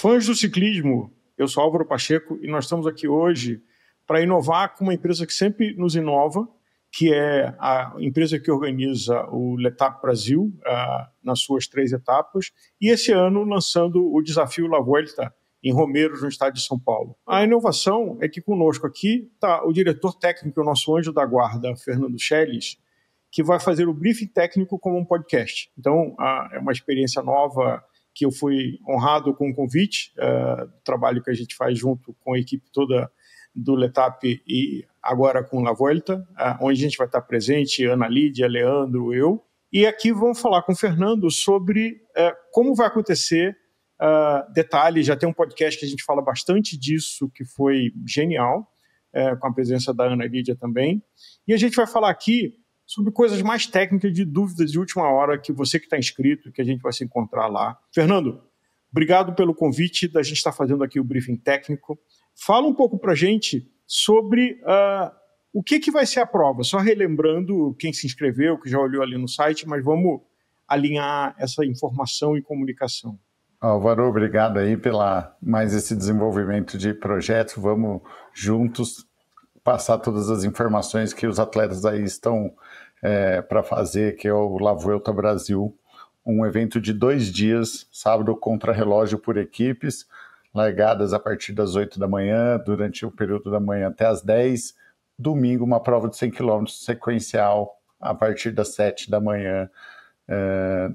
Fãs do ciclismo, eu sou Álvaro Pacheco e nós estamos aqui hoje para inovar com uma empresa que sempre nos inova, que é a empresa que organiza o Letap Brasil nas suas 3 etapas, e esse ano lançando o desafio La Vuelta em Romeiros, no estado de São Paulo. A inovação é que conosco aqui está o diretor técnico, o nosso anjo da guarda, Fernando Schelles, que vai fazer o briefing técnico como um podcast. Então, é uma experiência nova que eu fui honrado com o convite, do trabalho que a gente faz junto com a equipe toda do Letap e agora com La Vuelta, onde a gente vai estar presente, Ana Lídia, Leandro, eu. E aqui vamos falar com o Fernando sobre como vai acontecer, detalhes. Já tem um podcast que a gente fala bastante disso, que foi genial, com a presença da Ana Lídia também. E a gente vai falar aqui sobre coisas mais técnicas, de dúvidas de última hora, que você que está inscrito, que a gente vai se encontrar lá. Fernando, obrigado pelo convite da gente estar fazendo aqui o briefing técnico. Fala um pouco para a gente sobre o que vai ser a prova. Só relembrando quem se inscreveu, que já olhou ali no site, mas vamos alinhar essa informação e comunicação. Álvaro, obrigado aí pela mais esse desenvolvimento de projeto. Vamos juntos passar todas as informações que os atletas aí estão para fazer, que é o La Vuelta Brasil, um evento de 2 dias, sábado contra-relógio por equipes, largadas a partir das 8 da manhã, durante o período da manhã até as 10, domingo uma prova de 100 km sequencial a partir das 7 da manhã,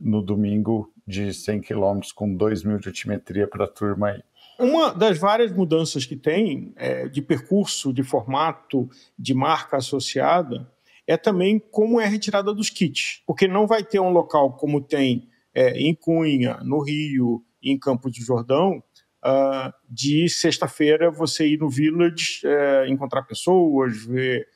no domingo de 100 km com 2.000 de altimetria para a turma aí. Uma das várias mudanças que tem de percurso, de formato, de marca associada, é também como é a retirada dos kits, porque não vai ter um local como tem em Cunha, no Rio, em Campos do Jordão, de sexta-feira você ir no Village, encontrar pessoas, ver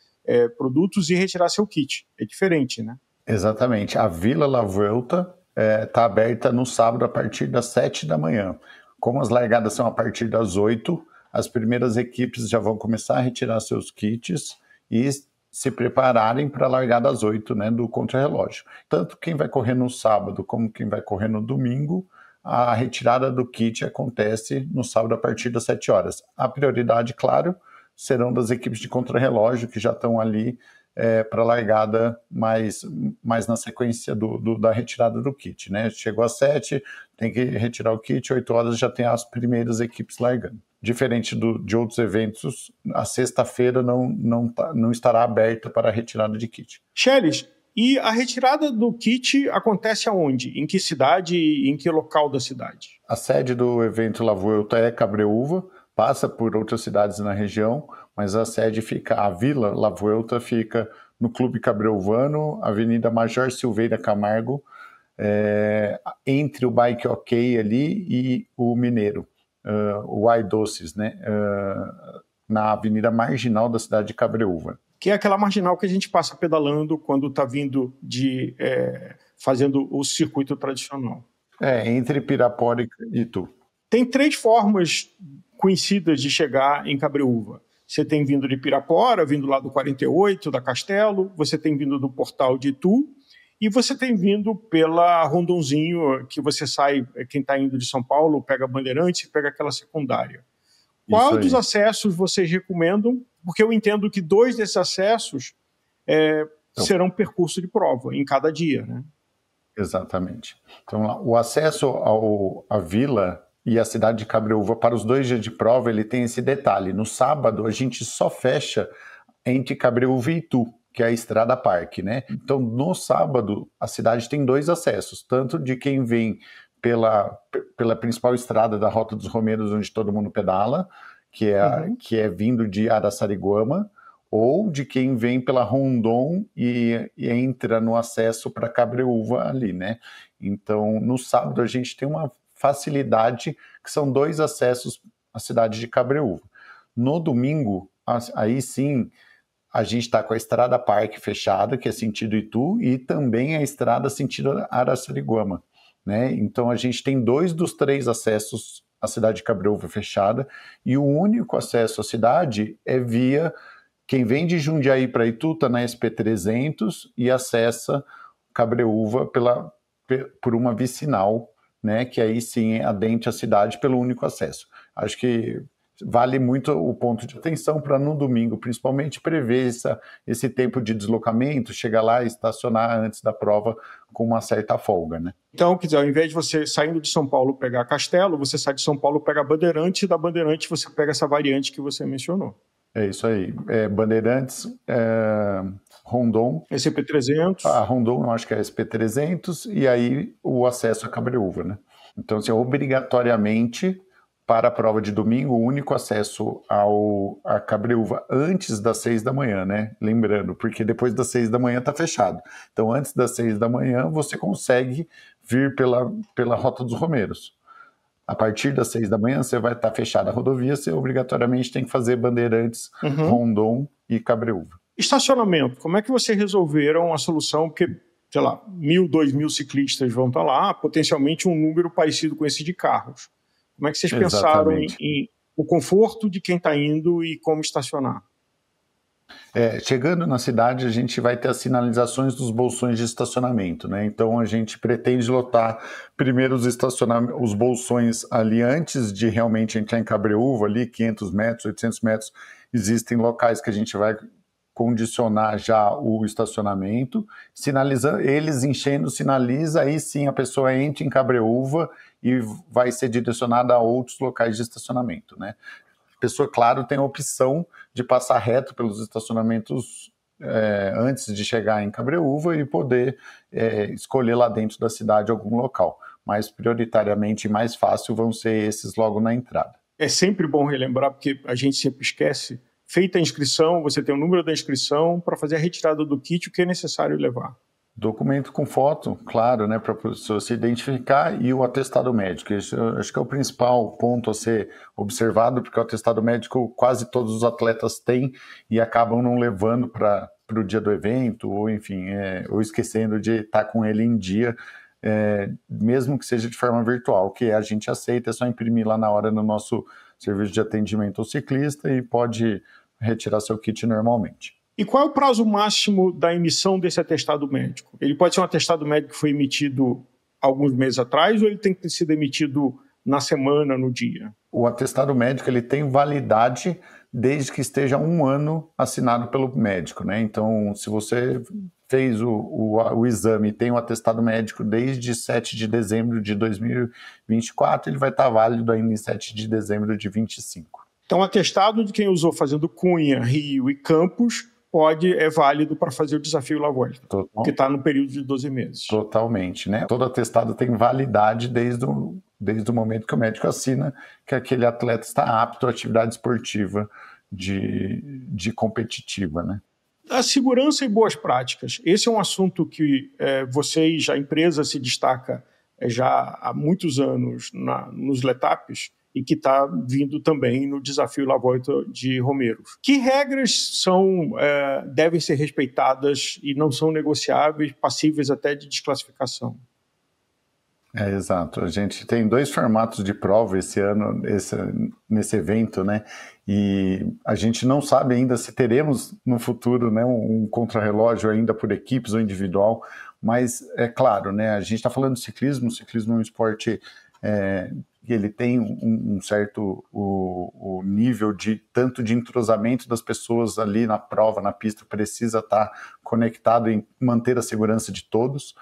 produtos e retirar seu kit. É diferente, né? Exatamente. A Vila La Vuelta está aberta no sábado a partir das 7 da manhã. Como as largadas são a partir das 8, as primeiras equipes já vão começar a retirar seus kits e se prepararem para a largada às 8, né, do contrarrelógio. Tanto quem vai correr no sábado como quem vai correr no domingo, a retirada do kit acontece no sábado a partir das 7 horas. A prioridade, claro, serão das equipes de contrarrelógio que já estão ali para a largada mais na sequência da retirada do kit, né? Chegou às 7, tem que retirar o kit, 8 horas já tem as primeiras equipes largando. Diferente de outros eventos, a sexta-feira não estará aberta para a retirada de kit. Schelles, e a retirada do kit acontece aonde? Em que cidade e em que local da cidade? A sede do evento La Vuelta é Cabreúva, passa por outras cidades na região, mas a sede a Vila La Vuelta fica no Clube Cabreuvano, Avenida Major Silveira Camargo, entre o Bike OK ali e o Mineiro, o Ai Doces, né? Na avenida marginal da cidade de Cabreúva. Que é aquela marginal que a gente passa pedalando quando está vindo fazendo o circuito tradicional. Entre Pirapora e Itu. Tem 3 formas conhecidas de chegar em Cabreúva. Você tem vindo de Pirapora, vindo lá do 48, da Castelo, você tem vindo do Portal de Itu, e você tem vindo pela Rondonzinho, que você sai, quem está indo de São Paulo, pega Bandeirantes e pega aquela secundária. Qual dos acessos vocês recomendam? Porque eu entendo que 2 desses acessos serão percurso de prova em cada dia, né? Exatamente. Então, o acesso à vila e a cidade de Cabreúva para os 2 dias de prova, ele tem esse detalhe. No sábado, a gente só fecha entre Cabreúva e Itu, que é a Estrada Parque, né? Então, no sábado, a cidade tem 2 acessos, tanto de quem vem pela principal estrada da Rota dos Romeiros, onde todo mundo pedala, que é vindo de Araçariguama, ou de quem vem pela Rondon e entra no acesso para Cabreúva ali, né? Então, no sábado, a gente tem uma facilidade, que são 2 acessos à cidade de Cabreúva. No domingo, aí sim, a gente está com a Estrada Parque fechada, que é sentido Itu, e também a estrada sentido Araçariguama, né? Então a gente tem 2 dos 3 acessos à cidade de Cabreúva fechada, e o único acesso à cidade é via quem vem de Jundiaí para Itu, está na SP300 e acessa Cabreúva por uma vicinal né, que aí sim adentre a cidade pelo único acesso. Acho que vale muito o ponto de atenção para no domingo, principalmente, prever esse tempo de deslocamento, chegar lá e estacionar antes da prova com uma certa folga, né? Então, quer dizer, ao invés de você saindo de São Paulo pegar Castelo, você sai de São Paulo, pega Bandeirantes, e da Bandeirantes você pega essa variante que você mencionou. É isso aí. Bandeirantes, Rondon. SP300. A Rondon, eu acho que é SP300, e aí o acesso a Cabreúva, né? Então, assim, obrigatoriamente, para a prova de domingo, o único acesso a Cabreúva antes das 6 da manhã, né? Lembrando, porque depois das 6 da manhã está fechado. Então, antes das 6 da manhã, você consegue vir pela Rota dos Romeiros. A partir das 6 da manhã, você vai estar fechada a rodovia, você obrigatoriamente tem que fazer Bandeirantes, Rondon e Cabreúva. Estacionamento, como é que vocês resolveram a solução? Porque, sei lá, 1.000, 2.000 ciclistas vão estar lá, potencialmente um número parecido com esse de carros. Como é que vocês pensaram em o conforto de quem está indo e como estacionar? Chegando na cidade, a gente vai ter as sinalizações dos bolsões de estacionamento, né? Então a gente pretende lotar primeiro os bolsões ali antes de realmente entrar em Cabreúva, ali 500 metros, 800 metros, existem locais que a gente vai condicionar já o estacionamento, eles enchendo, sinaliza, aí sim a pessoa entra em Cabreúva e vai ser direcionada a outros locais de estacionamento, né? A pessoa, claro, tem a opção de passar reto pelos estacionamentos antes de chegar em Cabreúva e poder escolher lá dentro da cidade algum local, mas prioritariamente mais fácil vão ser esses logo na entrada. É sempre bom relembrar, porque a gente sempre esquece. Feita a inscrição, você tem o número da inscrição para fazer a retirada do kit, o que é necessário levar. Documento com foto, claro, né, para a pessoa se identificar, e o atestado médico. Isso, acho que é o principal ponto a ser observado, porque o atestado médico quase todos os atletas têm e acabam não levando para o dia do evento, ou enfim, ou esquecendo de estar com ele em dia, mesmo que seja de forma virtual, que a gente aceita, é só imprimir lá na hora no nosso serviço de atendimento ao ciclista e pode retirar seu kit normalmente. E qual é o prazo máximo da emissão desse atestado médico? Ele pode ser um atestado médico que foi emitido alguns meses atrás ou ele tem que ter sido emitido na semana, no dia? O atestado médico ele tem validade desde que esteja 1 ano assinado pelo médico, né? Então, se você fez o exame e tem o atestado médico desde 7 de dezembro de 2024, ele vai estar válido ainda em 7 de dezembro de 2025. Então, o atestado de quem usou fazendo Cunha, Rio e Campos é válido para fazer o desafio La Vuelta, que está no período de 12 meses. Totalmente, né? Todo atestado tem validade desde o momento que o médico assina que aquele atleta está apto à atividade esportiva de competitiva, né? A segurança e boas práticas. Esse é um assunto que vocês, a empresa, se destaca já há muitos anos nos Letapes, e que está vindo também no desafio La Vuelta de Romeiros. Que regras devem ser respeitadas e não são negociáveis, passíveis até de desclassificação? Exato. A gente tem 2 formatos de prova esse ano, nesse evento, né? E a gente não sabe ainda se teremos no futuro, né, um contrarrelógio ainda por equipes ou individual, mas é claro, né? A gente está falando de ciclismo. O ciclismo é um esporte que ele tem um certo o nível tanto de entrosamento das pessoas ali na prova, na pista, precisa estar conectado em manter a segurança de todos,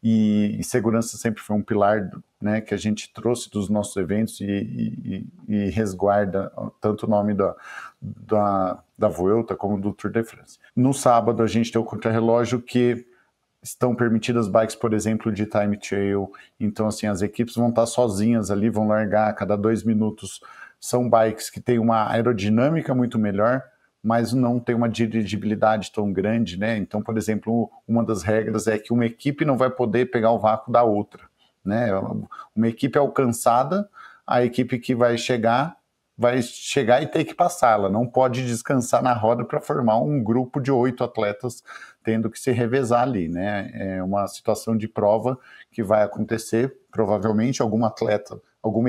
e segurança sempre foi um pilar, né, que a gente trouxe dos nossos eventos e resguarda tanto o nome da Vuelta como do Tour de France. No sábado a gente tem o contrarrelógio que estão permitidas bikes, por exemplo, de time trial, então assim, as equipes vão estar sozinhas ali, vão largar a cada 2 minutos, são bikes que têm uma aerodinâmica muito melhor, mas não tem uma dirigibilidade tão grande, né? Então, por exemplo, uma das regras é que uma equipe não vai poder pegar o vácuo da outra, né? Uma equipe alcançada, a equipe que vai chegar e ter que passar, ela não pode descansar na roda para formar um grupo de 8 atletas tendo que se revezar ali, né? É uma situação de prova que vai acontecer, provavelmente alguma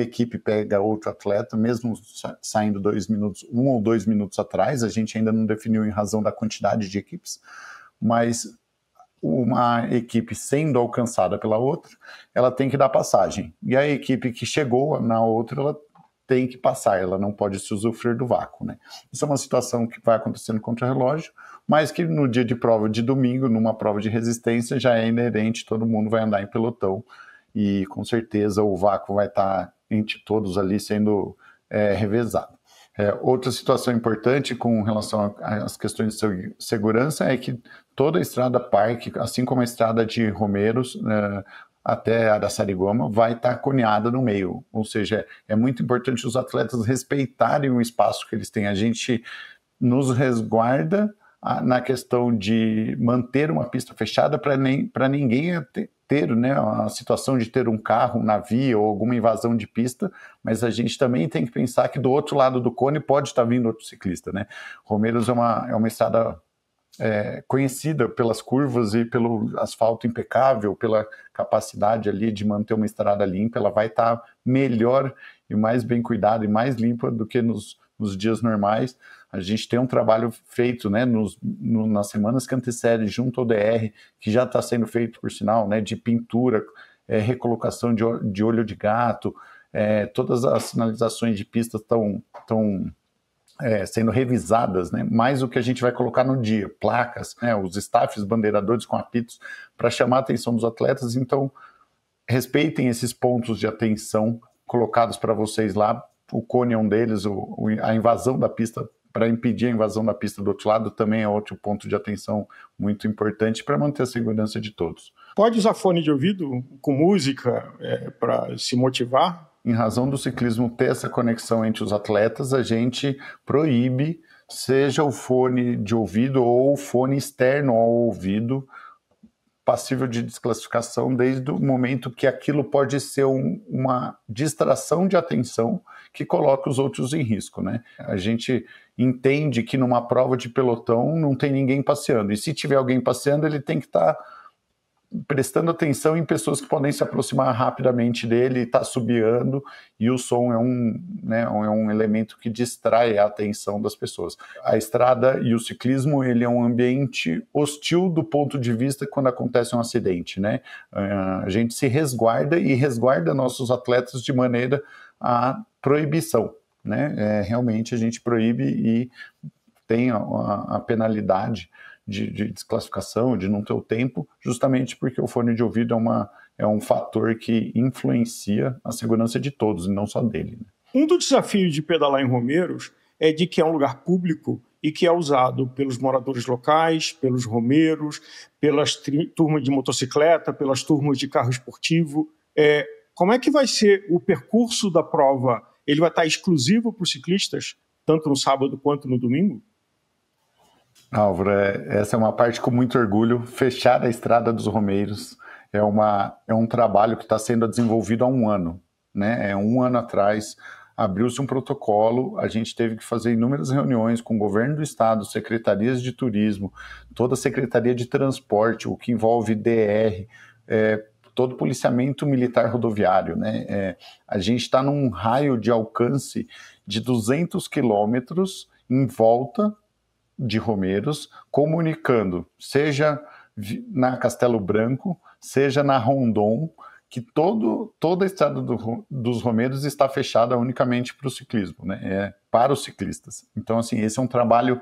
equipe pega outro atleta, mesmo saindo 2 minutos, 1 ou 2 minutos atrás, a gente ainda não definiu em razão da quantidade de equipes, mas uma equipe sendo alcançada pela outra, ela tem que dar passagem. E a equipe que chegou na outra, ela tem que passar, ela não pode se usufruir do vácuo, né? Isso é uma situação que vai acontecendo contra relógio, mas que no dia de prova de domingo, numa prova de resistência, já é inerente, todo mundo vai andar em pelotão e com certeza o vácuo vai estar entre todos ali sendo revezado. Outra situação importante com relação às questões de segurança é que toda a estrada parque, assim como a estrada de Romeiros, até Araçariguama, vai estar coneada no meio. Ou seja, é muito importante os atletas respeitarem o espaço que eles têm. A gente nos resguarda na questão de manter uma pista fechada para ninguém ter, né, a situação de ter um carro na via ou alguma invasão de pista, mas a gente também tem que pensar que do outro lado do cone pode estar vindo outro ciclista, né? Romeiros é uma estrada conhecida pelas curvas e pelo asfalto impecável, pela capacidade ali de manter uma estrada limpa. Ela vai estar melhor e mais bem cuidada e mais limpa do que nos dias normais. A gente tem um trabalho feito, né, nas semanas que antecedem, junto ao DR, que já está sendo feito, por sinal, né, de pintura, recolocação de olho de gato, todas as sinalizações de pistas estão sendo revisadas, né? Mais o que a gente vai colocar no dia, placas, né? Os staffs bandeiradores com apitos para chamar a atenção dos atletas. Então, respeitem esses pontos de atenção colocados para vocês lá. O cone é um deles, a invasão da pista, para impedir a invasão da pista do outro lado, também é outro ponto de atenção muito importante para manter a segurança de todos. Pode usar fone de ouvido com música para se motivar? Em razão do ciclismo ter essa conexão entre os atletas, a gente proíbe, seja o fone de ouvido ou o fone externo ao ouvido, passível de desclassificação desde o momento que aquilo pode ser uma distração de atenção que coloca os outros em risco, né? A gente entende que numa prova de pelotão não tem ninguém passeando, e se tiver alguém passeando, ele tem que estar prestando atenção em pessoas que podem se aproximar rapidamente dele, está assobiando, e o som é um elemento que distrai a atenção das pessoas. A estrada e o ciclismo, ele é um ambiente hostil do ponto de vista quando acontece um acidente, né? A gente se resguarda e resguarda nossos atletas de maneira à proibição, né? Realmente a gente proíbe e tem a penalidade de desclassificação, de não ter o tempo, justamente porque o fone de ouvido é um fator que influencia a segurança de todos, e não só dele, né? Um dos desafios de pedalar em Romeiros é de que é um lugar público e que é usado pelos moradores locais, pelos romeiros, pelas turmas de motocicleta, pelas turmas de carro esportivo. Como é que vai ser o percurso da prova? Ele vai estar exclusivo para os ciclistas, tanto no sábado quanto no domingo? Álvaro, essa é uma parte com muito orgulho. Fechar a Estrada dos Romeiros é um trabalho que está sendo desenvolvido há um ano, né? Um ano atrás abriu-se um protocolo, a gente teve que fazer inúmeras reuniões com o governo do estado, secretarias de turismo, toda a secretaria de transporte, o que envolve DR, todo o policiamento militar rodoviário, né? A gente está num raio de alcance de 200 quilômetros em volta de Romeiros, comunicando, seja na Castelo Branco, seja na Rondon, que toda a estrada dos Romeiros está fechada unicamente para o ciclismo, né? Para os ciclistas. Então, assim, esse é um trabalho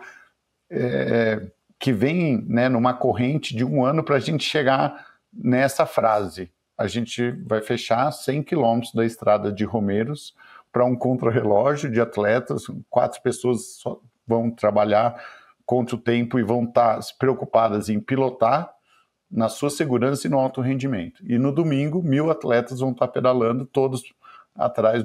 que vem, né, numa corrente de um ano para a gente chegar nessa frase. A gente vai fechar 100 quilômetros da estrada de Romeiros para um contrarrelógio de atletas, 4 pessoas só vão trabalhar contra o tempo e vão estar preocupadas em pilotar na sua segurança e no alto rendimento. E no domingo, 1.000 atletas vão estar pedalando, todos atrás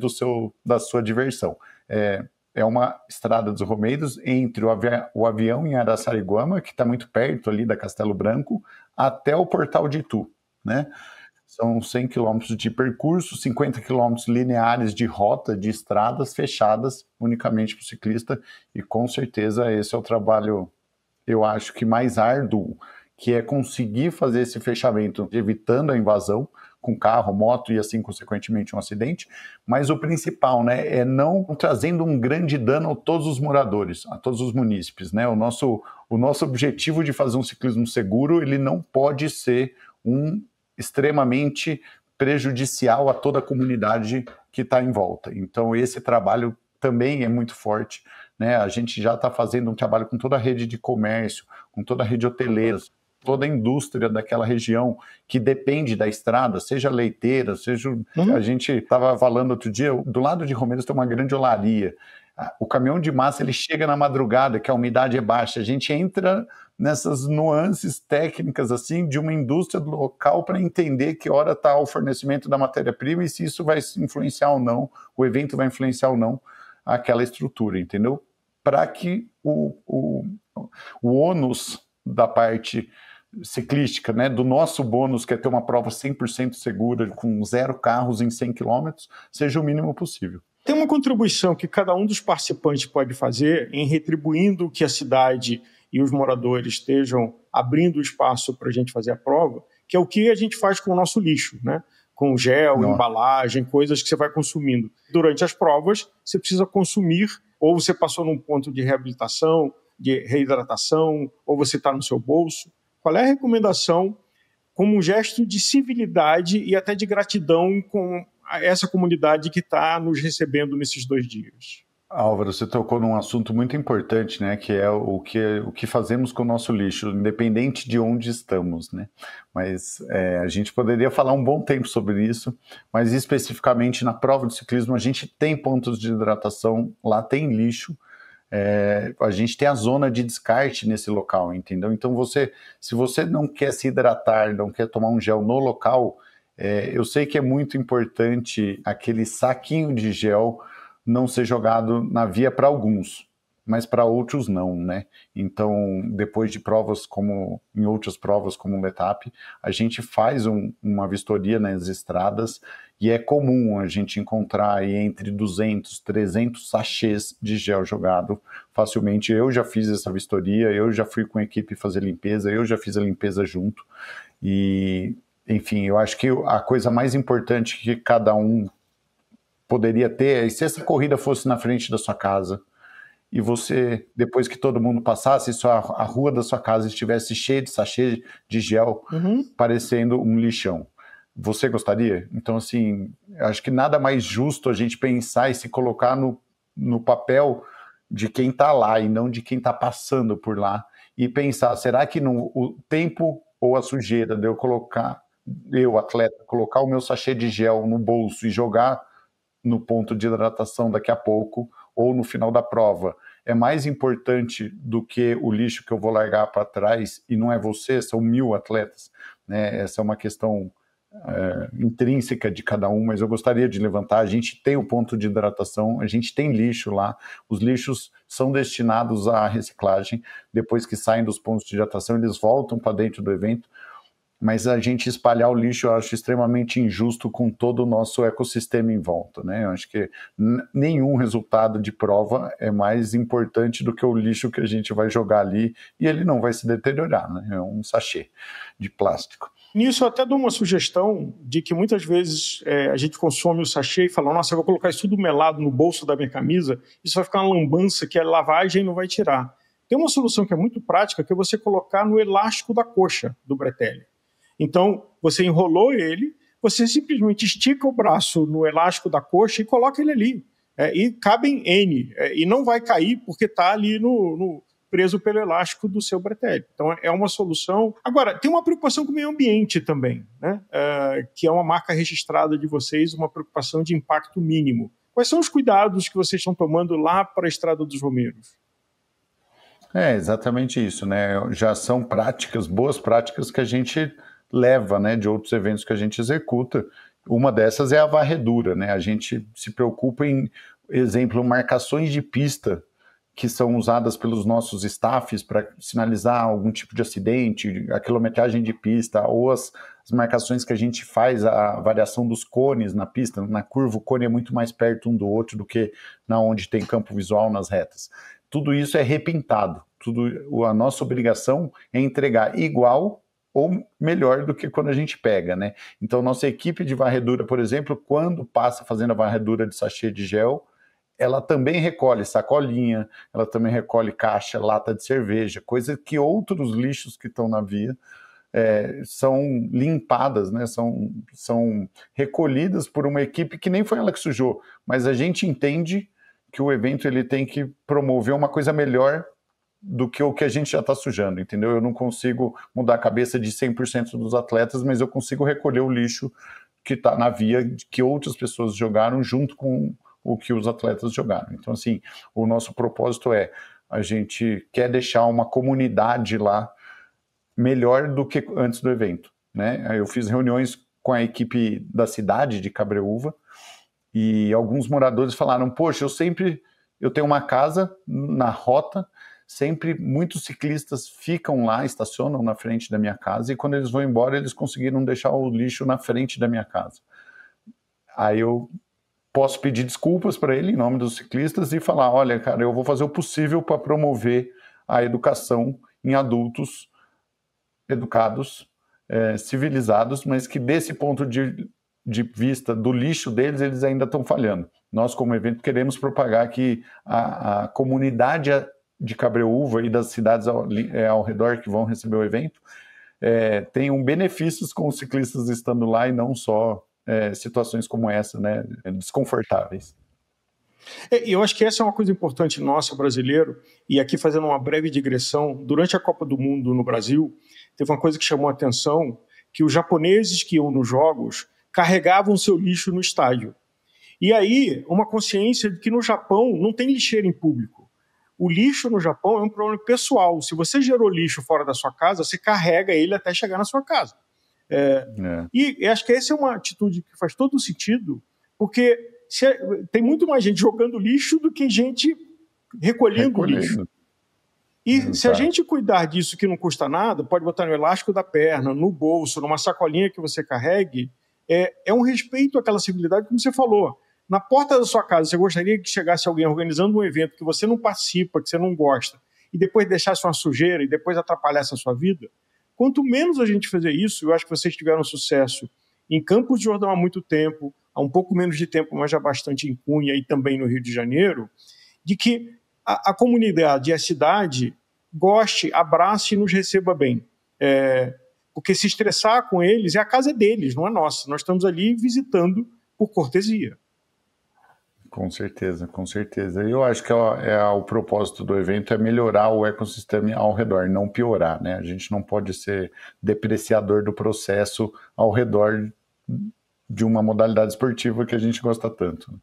da sua diversão. É uma estrada dos Romeiros entre o avião em Araçariguama, que está muito perto ali da Castelo Branco, até o Portal de Itu, né? São 100 quilômetros de percurso, 50 quilômetros lineares de rota, de estradas fechadas unicamente para o ciclista, e com certeza esse é o trabalho, eu acho que mais árduo, que é conseguir fazer esse fechamento, evitando a invasão com carro, moto e assim, consequentemente, um acidente, mas o principal, né, é não trazendo um grande dano a todos os moradores, a todos os munícipes, né? O nosso o nosso objetivo de fazer um ciclismo seguro, ele não pode ser extremamente prejudicial a toda a comunidade que está em volta. Então, esse trabalho também é muito forte, né? A gente já está fazendo um trabalho com toda a rede de comércio, com toda a rede hoteleira, toda a indústria daquela região que depende da estrada, seja leiteira, seja... A gente estava falando outro dia, do lado de Romeiros tem uma grande olaria. O caminhão de massa, ele chega na madrugada, que a umidade é baixa. A gente entra nessas nuances técnicas assim de uma indústria local para entender que hora está o fornecimento da matéria-prima e se isso vai influenciar ou não, o evento vai influenciar ou não aquela estrutura, entendeu? Para que o ônus da parte ciclística, né, do nosso bônus, que é ter uma prova 100% segura, com 0 carros em 100 km, seja o mínimo possível. Tem uma contribuição que cada um dos participantes pode fazer em retribuindo que a cidade e os moradores estejam abrindo espaço para a gente fazer a prova, que é o que a gente faz com o nosso lixo, né? Com gel, embalagem, coisas que você vai consumindo. Durante as provas, você precisa consumir, ou você passou num ponto de reabilitação, de reidratação, ou você está no seu bolso. Qual é a recomendação como um gesto de civilidade e até de gratidão com essa comunidade que está nos recebendo nesses 2 dias? Álvaro, você tocou num assunto muito importante, né, que é o que fazemos com o nosso lixo, independente de onde estamos, né? Mas a gente poderia falar um bom tempo sobre isso, mas especificamente na prova de ciclismo a gente tem pontos de hidratação, lá tem lixo, a gente tem a zona de descarte nesse local, entendeu? Então se você não quer se hidratar, não quer tomar um gel no local, eu sei que é muito importante aquele saquinho de gel não ser jogado na via para alguns, mas para outros não, né? Então, depois de provas em outras provas como o Letap, a gente faz uma vistoria nas estradas e é comum a gente encontrar aí entre 200, 300 sachês de gel jogado facilmente. Eu já fiz essa vistoria, eu já fui com a equipe fazer limpeza, eu já fiz a limpeza junto e, enfim, eu acho que a coisa mais importante que cada um poderia ter, se essa corrida fosse na frente da sua casa e você, depois que todo mundo passasse, a rua da sua casa estivesse cheia de sachê de gel, parecendo um lixão. Você gostaria? Então, assim, acho que nada mais justo a gente pensar e se colocar no papel de quem está lá e não de quem está passando por lá e pensar, será que o tempo ou a sujeira de eu, atleta, colocar o meu sachê de gel no bolso e jogar no ponto de hidratação daqui a pouco ou no final da prova é mais importante do que o lixo que eu vou largar para trás e não é você, são 1000 atletas, né? Essa é uma questão intrínseca de cada um, mas eu gostaria de levantar, a gente tem o ponto de hidratação, a gente tem lixo lá, os lixos são destinados à reciclagem, depois que saem dos pontos de hidratação eles voltam para dentro do evento, mas a gente espalhar o lixo eu acho extremamente injusto com todo o nosso ecossistema em volta, né? Eu acho que nenhum resultado de prova é mais importante do que o lixo que a gente vai jogar ali e ele não vai se deteriorar, né? É um sachê de plástico. Nisso eu até dou uma sugestão de que muitas vezes a gente consome o sachê e fala, nossa, eu vou colocar isso tudo melado no bolso da minha camisa, isso vai ficar uma lambança que a lavagem não vai tirar. Tem uma solução que é muito prática, que é você colocar no elástico da coxa do bretelle. Então, você enrolou ele, você simplesmente estica o braço no elástico da coxa e coloca ele ali. E cabem N. E não vai cair porque está ali preso pelo elástico do seu bretelle. Então, é uma solução. Agora, tem uma preocupação com o meio ambiente também, né? Que é uma marca registrada de vocês, uma preocupação de impacto mínimo. Quais são os cuidados que vocês estão tomando lá para a Estrada dos Romeiros? É exatamente isso, né? Já são práticas, boas práticas que a gente leva, né, de outros eventos que a gente executa. Uma dessas é a varredura, né? A gente se preocupa em, exemplo, marcações de pista que são usadas pelos nossos staffs para sinalizar algum tipo de acidente, a quilometragem de pista, ou as marcações que a gente faz, a variação dos cones na pista. Na curva, o cone é muito mais perto um do outro do que na onde tem campo visual nas retas. Tudo isso é repintado. A nossa obrigação é entregar igual ou melhor do que quando a gente pega, né? Então, nossa equipe de varredura, por exemplo, quando passa fazendo a varredura de sachê de gel, ela também recolhe sacolinha, ela também recolhe caixa, lata de cerveja, coisa que outros lixos que estão na via são limpadas, né? São recolhidas por uma equipe que nem foi ela que sujou, mas a gente entende que o evento ele tem que promover uma coisa melhor do que o que a gente já está sujando, entendeu? Eu não consigo mudar a cabeça de 100% dos atletas, mas eu consigo recolher o lixo que está na via que outras pessoas jogaram junto com o que os atletas jogaram. Então, assim, o nosso propósito a gente quer deixar uma comunidade lá melhor do que antes do evento, né? Eu fiz reuniões com a equipe da cidade de Cabreúva e alguns moradores falaram, poxa, eu tenho uma casa na rota, sempre muitos ciclistas ficam lá, estacionam na frente da minha casa e quando eles vão embora, eles conseguiram deixar o lixo na frente da minha casa. Aí eu posso pedir desculpas para ele em nome dos ciclistas e falar, olha, cara, eu vou fazer o possível para promover a educação em adultos educados, civilizados, mas que desse ponto de vista do lixo deles, eles ainda estão falhando. Nós, como evento, queremos propagar que a comunidade de Cabreúva e das cidades ao redor que vão receber o evento tenham benefícios com os ciclistas estando lá e não só situações como essa, né, desconfortáveis. Eu acho que essa é uma coisa importante nossa, brasileiro, e aqui fazendo uma breve digressão, durante a Copa do Mundo no Brasil, teve uma coisa que chamou a atenção, que os japoneses que iam nos jogos carregavam seu lixo no estádio. E aí, uma consciência de que no Japão não tem lixeira em público. O lixo no Japão é um problema pessoal. Se você gerou lixo fora da sua casa, você carrega ele até chegar na sua casa. E acho que essa é uma atitude que faz todo sentido, porque tem muito mais gente jogando lixo do que gente recolhendo lixo. E se a gente cuidar disso que não custa nada, pode botar no elástico da perna, no bolso, numa sacolinha que você carregue, é um respeito àquela civilidade, como você falou. Na porta da sua casa, você gostaria que chegasse alguém organizando um evento que você não participa, que você não gosta, e depois deixasse uma sujeira e depois atrapalhasse a sua vida? Quanto menos a gente fazer isso, eu acho que vocês tiveram sucesso em Campos de Jordão há muito tempo, há um pouco menos de tempo, mas já bastante em Cunha e também no Rio de Janeiro, de que a comunidade e a cidade goste, abrace e nos receba bem. Porque se estressar com eles, a casa é deles, não é nossa. Nós estamos ali visitando por cortesia. Com certeza, com certeza. Eu acho que o propósito do evento é melhorar o ecossistema ao redor, não piorar, né? A gente não pode ser depreciador do processo ao redor de uma modalidade esportiva que a gente gosta tanto.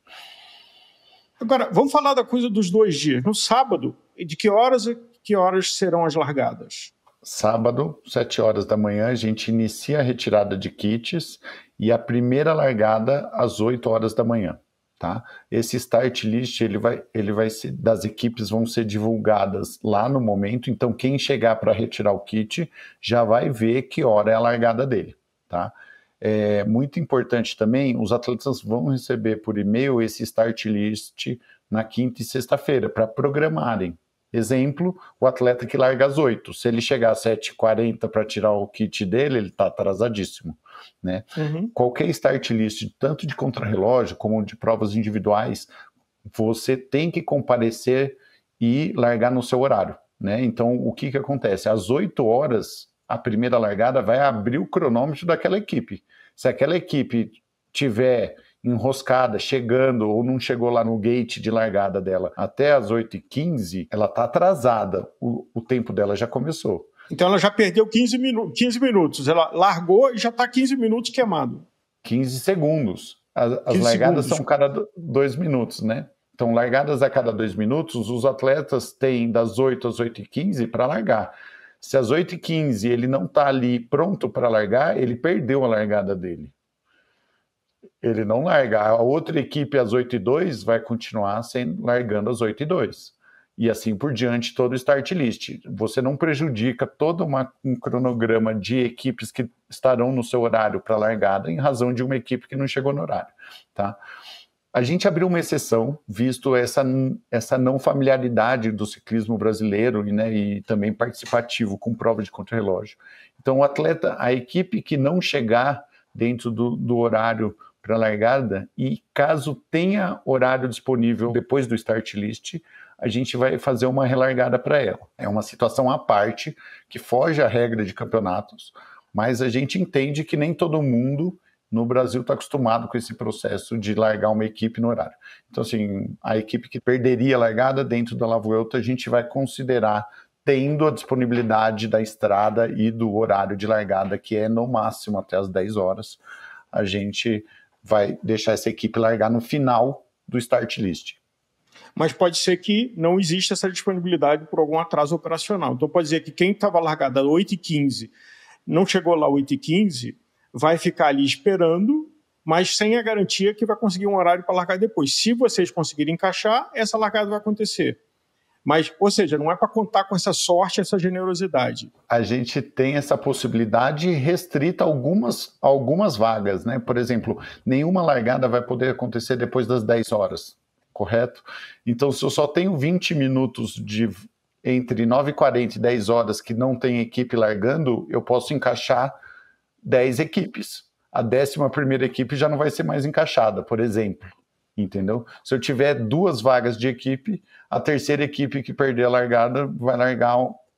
Agora, vamos falar da coisa dos 2 dias. No sábado, de que horas serão as largadas? Sábado, 7 horas da manhã, a gente inicia a retirada de kits e a primeira largada às 8 horas da manhã. Tá? Esse start list das equipes vão ser divulgadas lá no momento, então quem chegar para retirar o kit já vai ver que hora é a largada dele. Tá? É muito importante também, os atletas vão receber por e-mail esse start list na quinta e sexta-feira para programarem. Exemplo, o atleta que larga às 8, se ele chegar às 7h40 para tirar o kit dele, ele está atrasadíssimo. Né? Qualquer start list, tanto de contrarrelógio como de provas individuais, você tem que comparecer e largar no seu horário. Né? Então, o que acontece? Às 8 horas, a primeira largada vai abrir o cronômetro daquela equipe. Se aquela equipe tiver enroscada, chegando ou não chegou lá no gate de largada dela até as 8h15, ela está atrasada, o tempo dela já começou. Então ela já perdeu 15 minutos, ela largou e já está 15 minutos queimado. 15 segundos. As largadas são cada 2 minutos, né? Então, largadas a cada 2 minutos, os atletas têm das 8 às 8h15 para largar. Se às 8h15 ele não está ali pronto para largar, ele perdeu a largada dele. Ele não larga. A outra equipe às 8h02 vai continuar largando às 8h02. E assim por diante, todo o start list. Você não prejudica todo um cronograma de equipes que estarão no seu horário para largada em razão de uma equipe que não chegou no horário. Tá? A gente abriu uma exceção, visto essa não familiaridade do ciclismo brasileiro e também participativo com prova de contrarrelógio. Então, a equipe que não chegar dentro do horário para a largada e caso tenha horário disponível depois do start list, a gente vai fazer uma relargada para ela. É uma situação à parte que foge à regra de campeonatos, mas a gente entende que nem todo mundo no Brasil está acostumado com esse processo de largar uma equipe no horário. Então, assim, a equipe que perderia a largada dentro da La Vuelta, a gente vai considerar tendo a disponibilidade da estrada e do horário de largada, que é no máximo até as 10 horas. A gente vai deixar essa equipe largar no final do start list. Mas pode ser que não exista essa disponibilidade por algum atraso operacional. Então pode dizer que quem estava largado às 8h15 não chegou lá às 8h15, vai ficar ali esperando, mas sem a garantia que vai conseguir um horário para largar depois. Se vocês conseguirem encaixar, essa largada vai acontecer. Mas, ou seja, não é para contar com essa sorte, essa generosidade. A gente tem essa possibilidade restrita a algumas vagas, né? Por exemplo, nenhuma largada vai poder acontecer depois das 10 horas, correto? Então, se eu só tenho 20 minutos entre 9h40 e 10 horas que não tem equipe largando, eu posso encaixar 10 equipes. A 11ª equipe já não vai ser mais encaixada, por exemplo. Entendeu? Se eu tiver 2 vagas de equipe, a 3ª equipe que perder a largada vai largar,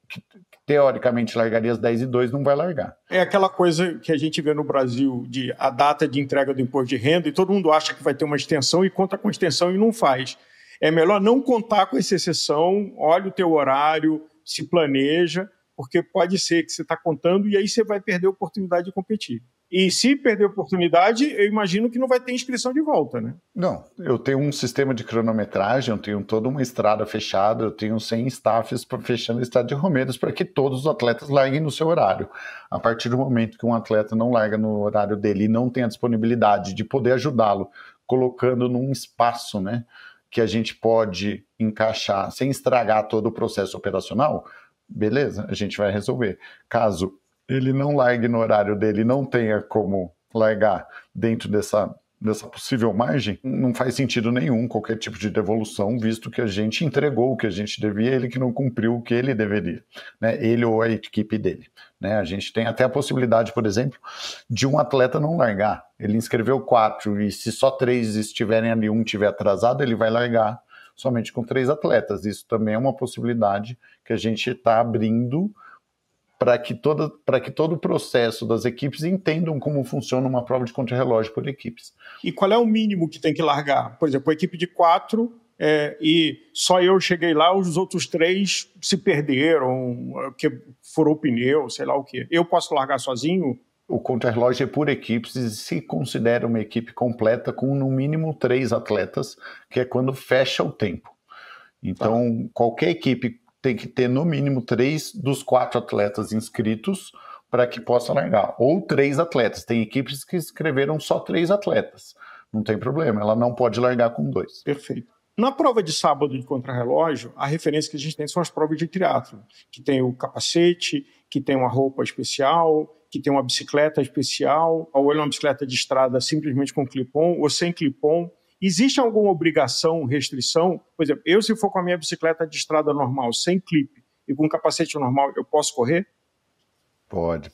que teoricamente largaria às 10h02, não vai largar. É aquela coisa que a gente vê no Brasil, de a data de entrega do imposto de renda, e todo mundo acha que vai ter uma extensão e conta com extensão e não faz. É melhor não contar com essa exceção, olha o teu horário, se planeja, porque pode ser que você está contando e aí você vai perder a oportunidade de competir. E se perder a oportunidade, eu imagino que não vai ter inscrição de volta, né? Não, eu tenho um sistema de cronometragem, eu tenho toda uma estrada fechada, eu tenho 100 staffs fechando a estrada de Romeiros para que todos os atletas larguem no seu horário. A partir do momento que um atleta não larga no horário dele e não tem a disponibilidade de poder ajudá-lo, colocando num espaço, né, que a gente pode encaixar sem estragar todo o processo operacional, beleza, a gente vai resolver. Caso ele não largue no horário dele, não tenha como largar dentro dessa possível margem, não faz sentido nenhum qualquer tipo de devolução, visto que a gente entregou o que a gente devia, ele que não cumpriu o que ele deveria, né? Ele ou a equipe dele. Né? A gente tem até a possibilidade, por exemplo, de um atleta não largar. Ele inscreveu 4 e se só 3 estiverem ali, um estiver atrasado, ele vai largar somente com 3 atletas. Isso também é uma possibilidade que a gente está abrindo para que todo o processo das equipes entendam como funciona uma prova de contrarrelógio por equipes. E qual é o mínimo que tem que largar? Por exemplo, a equipe de 4 e só eu cheguei lá, os outros 3 se perderam, que furou o pneu, sei lá o quê. Eu posso largar sozinho? O contrarrelógio é por equipes e se considera uma equipe completa com no mínimo 3 atletas, que é quando fecha o tempo. Então, qualquer equipe tem que ter no mínimo 3 dos 4 atletas inscritos para que possa largar. Ou 3 atletas. Tem equipes que inscreveram só 3 atletas. Não tem problema, ela não pode largar com 2. Perfeito. Na prova de sábado de contrarrelógio, a referência que a gente tem são as provas de triatlo, que tem o capacete, que tem uma roupa especial, que tem uma bicicleta especial, ou uma bicicleta de estrada simplesmente com clip-on ou sem clip-on. Existe alguma obrigação, restrição? Por exemplo, eu se for com a minha bicicleta de estrada normal, sem clipe e com capacete normal, eu posso correr? Pode.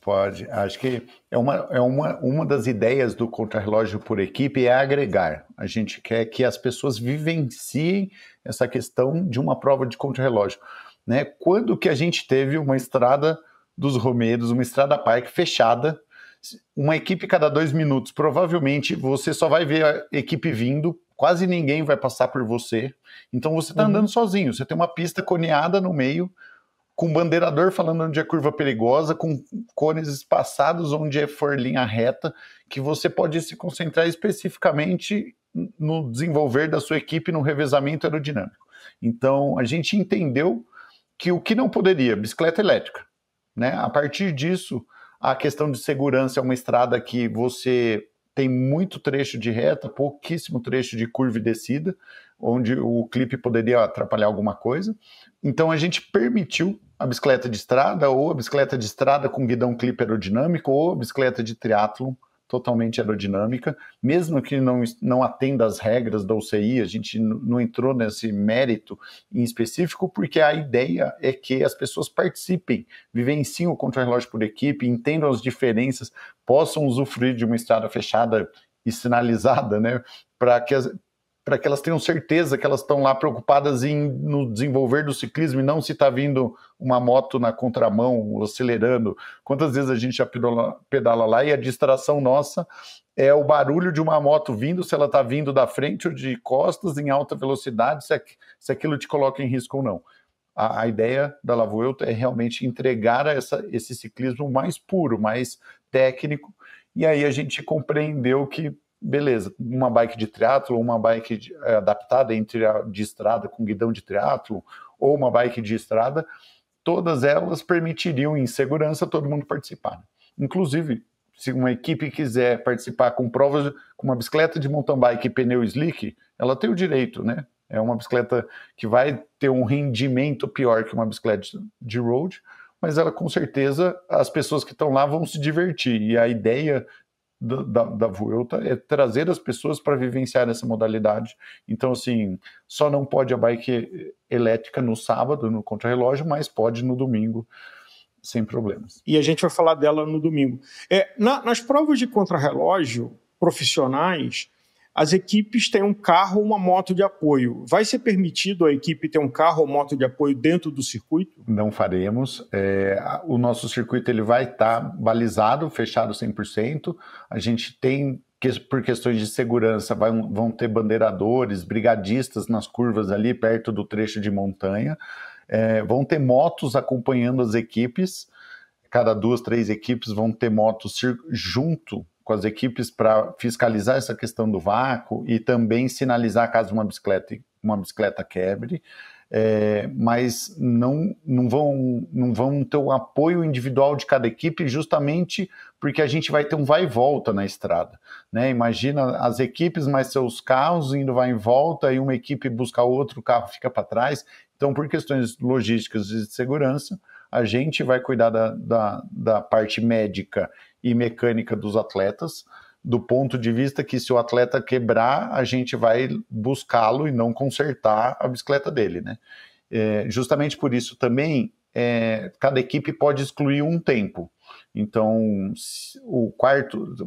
Acho que uma das ideias do contrarrelógio por equipe é agregar. A gente quer que as pessoas vivenciem essa questão de uma prova de contrarrelógio. Né? Quando que a gente teve uma estrada dos Romeiros, uma estrada parque fechada, uma equipe cada 2 minutos, provavelmente você só vai ver a equipe vindo, quase ninguém vai passar por você, então você está andando sozinho, você tem uma pista coneada no meio, com bandeirador falando onde é curva perigosa, com cones espaçados onde for linha reta, que você pode se concentrar especificamente no desenvolver da sua equipe no revezamento aerodinâmico. Então a gente entendeu que o que não poderia, bicicleta elétrica, né? A partir disso, a questão de segurança é uma estrada que você tem muito trecho de reta, pouquíssimo trecho de curva e descida, onde o clipe poderia atrapalhar alguma coisa. Então a gente permitiu a bicicleta de estrada, ou a bicicleta de estrada com guidão clipe aerodinâmico, ou a bicicleta de triatlon totalmente aerodinâmica, mesmo que não atenda às regras da UCI, a gente não entrou nesse mérito em específico, porque a ideia é que as pessoas participem, vivenciem o contrarrelógio por equipe, entendam as diferenças, possam usufruir de uma estrada fechada e sinalizada, né, para que elas tenham certeza que elas estão lá preocupadas no desenvolver do ciclismo e não se está vindo uma moto na contramão, acelerando. Quantas vezes a gente já pedala lá e a distração nossa é o barulho de uma moto vindo, se ela está vindo da frente ou de costas em alta velocidade, se aquilo te coloca em risco ou não. A ideia da La Vuelta é realmente entregar esse ciclismo mais puro, mais técnico, e aí a gente compreendeu que beleza, uma bike de triatlo, uma bike adaptada de estrada com guidão de triatlo, ou uma bike de estrada, todas elas permitiriam em segurança todo mundo participar. Inclusive, se uma equipe quiser participar com provas com uma bicicleta de mountain bike e pneu slick, ela tem o direito, né? É uma bicicleta que vai ter um rendimento pior que uma bicicleta de road, mas ela com certeza, as pessoas que estão lá vão se divertir, e a ideia da Vuelta é trazer as pessoas para vivenciar essa modalidade. Então, assim, só não pode a bike elétrica no sábado, no contrarrelógio, mas pode no domingo, sem problemas. E a gente vai falar dela no domingo. Nas provas de contrarrelógio profissionais, as equipes têm um carro ou uma moto de apoio. Vai ser permitido a equipe ter um carro ou moto de apoio dentro do circuito? Não faremos. O nosso circuito ele vai estar balizado, fechado 100%. A gente tem, por questões de segurança, vão ter bandeiradores, brigadistas nas curvas ali perto do trecho de montanha. Vão ter motos acompanhando as equipes. Cada 2, 3 equipes vão ter motos junto com as equipes para fiscalizar essa questão do vácuo e também sinalizar caso uma bicicleta quebre, mas não vão ter o apoio individual de cada equipe, justamente porque a gente vai ter um vai e volta na estrada, né? Imagina as equipes mais seus carros indo vai e volta, e uma equipe busca outro, o carro fica para trás. Então, por questões logísticas e de segurança, a gente vai cuidar da parte médica e mecânica dos atletas, do ponto de vista que se o atleta quebrar, a gente vai buscá-lo e não consertar a bicicleta dele, né? Justamente por isso também, cada equipe pode excluir um tempo. Então,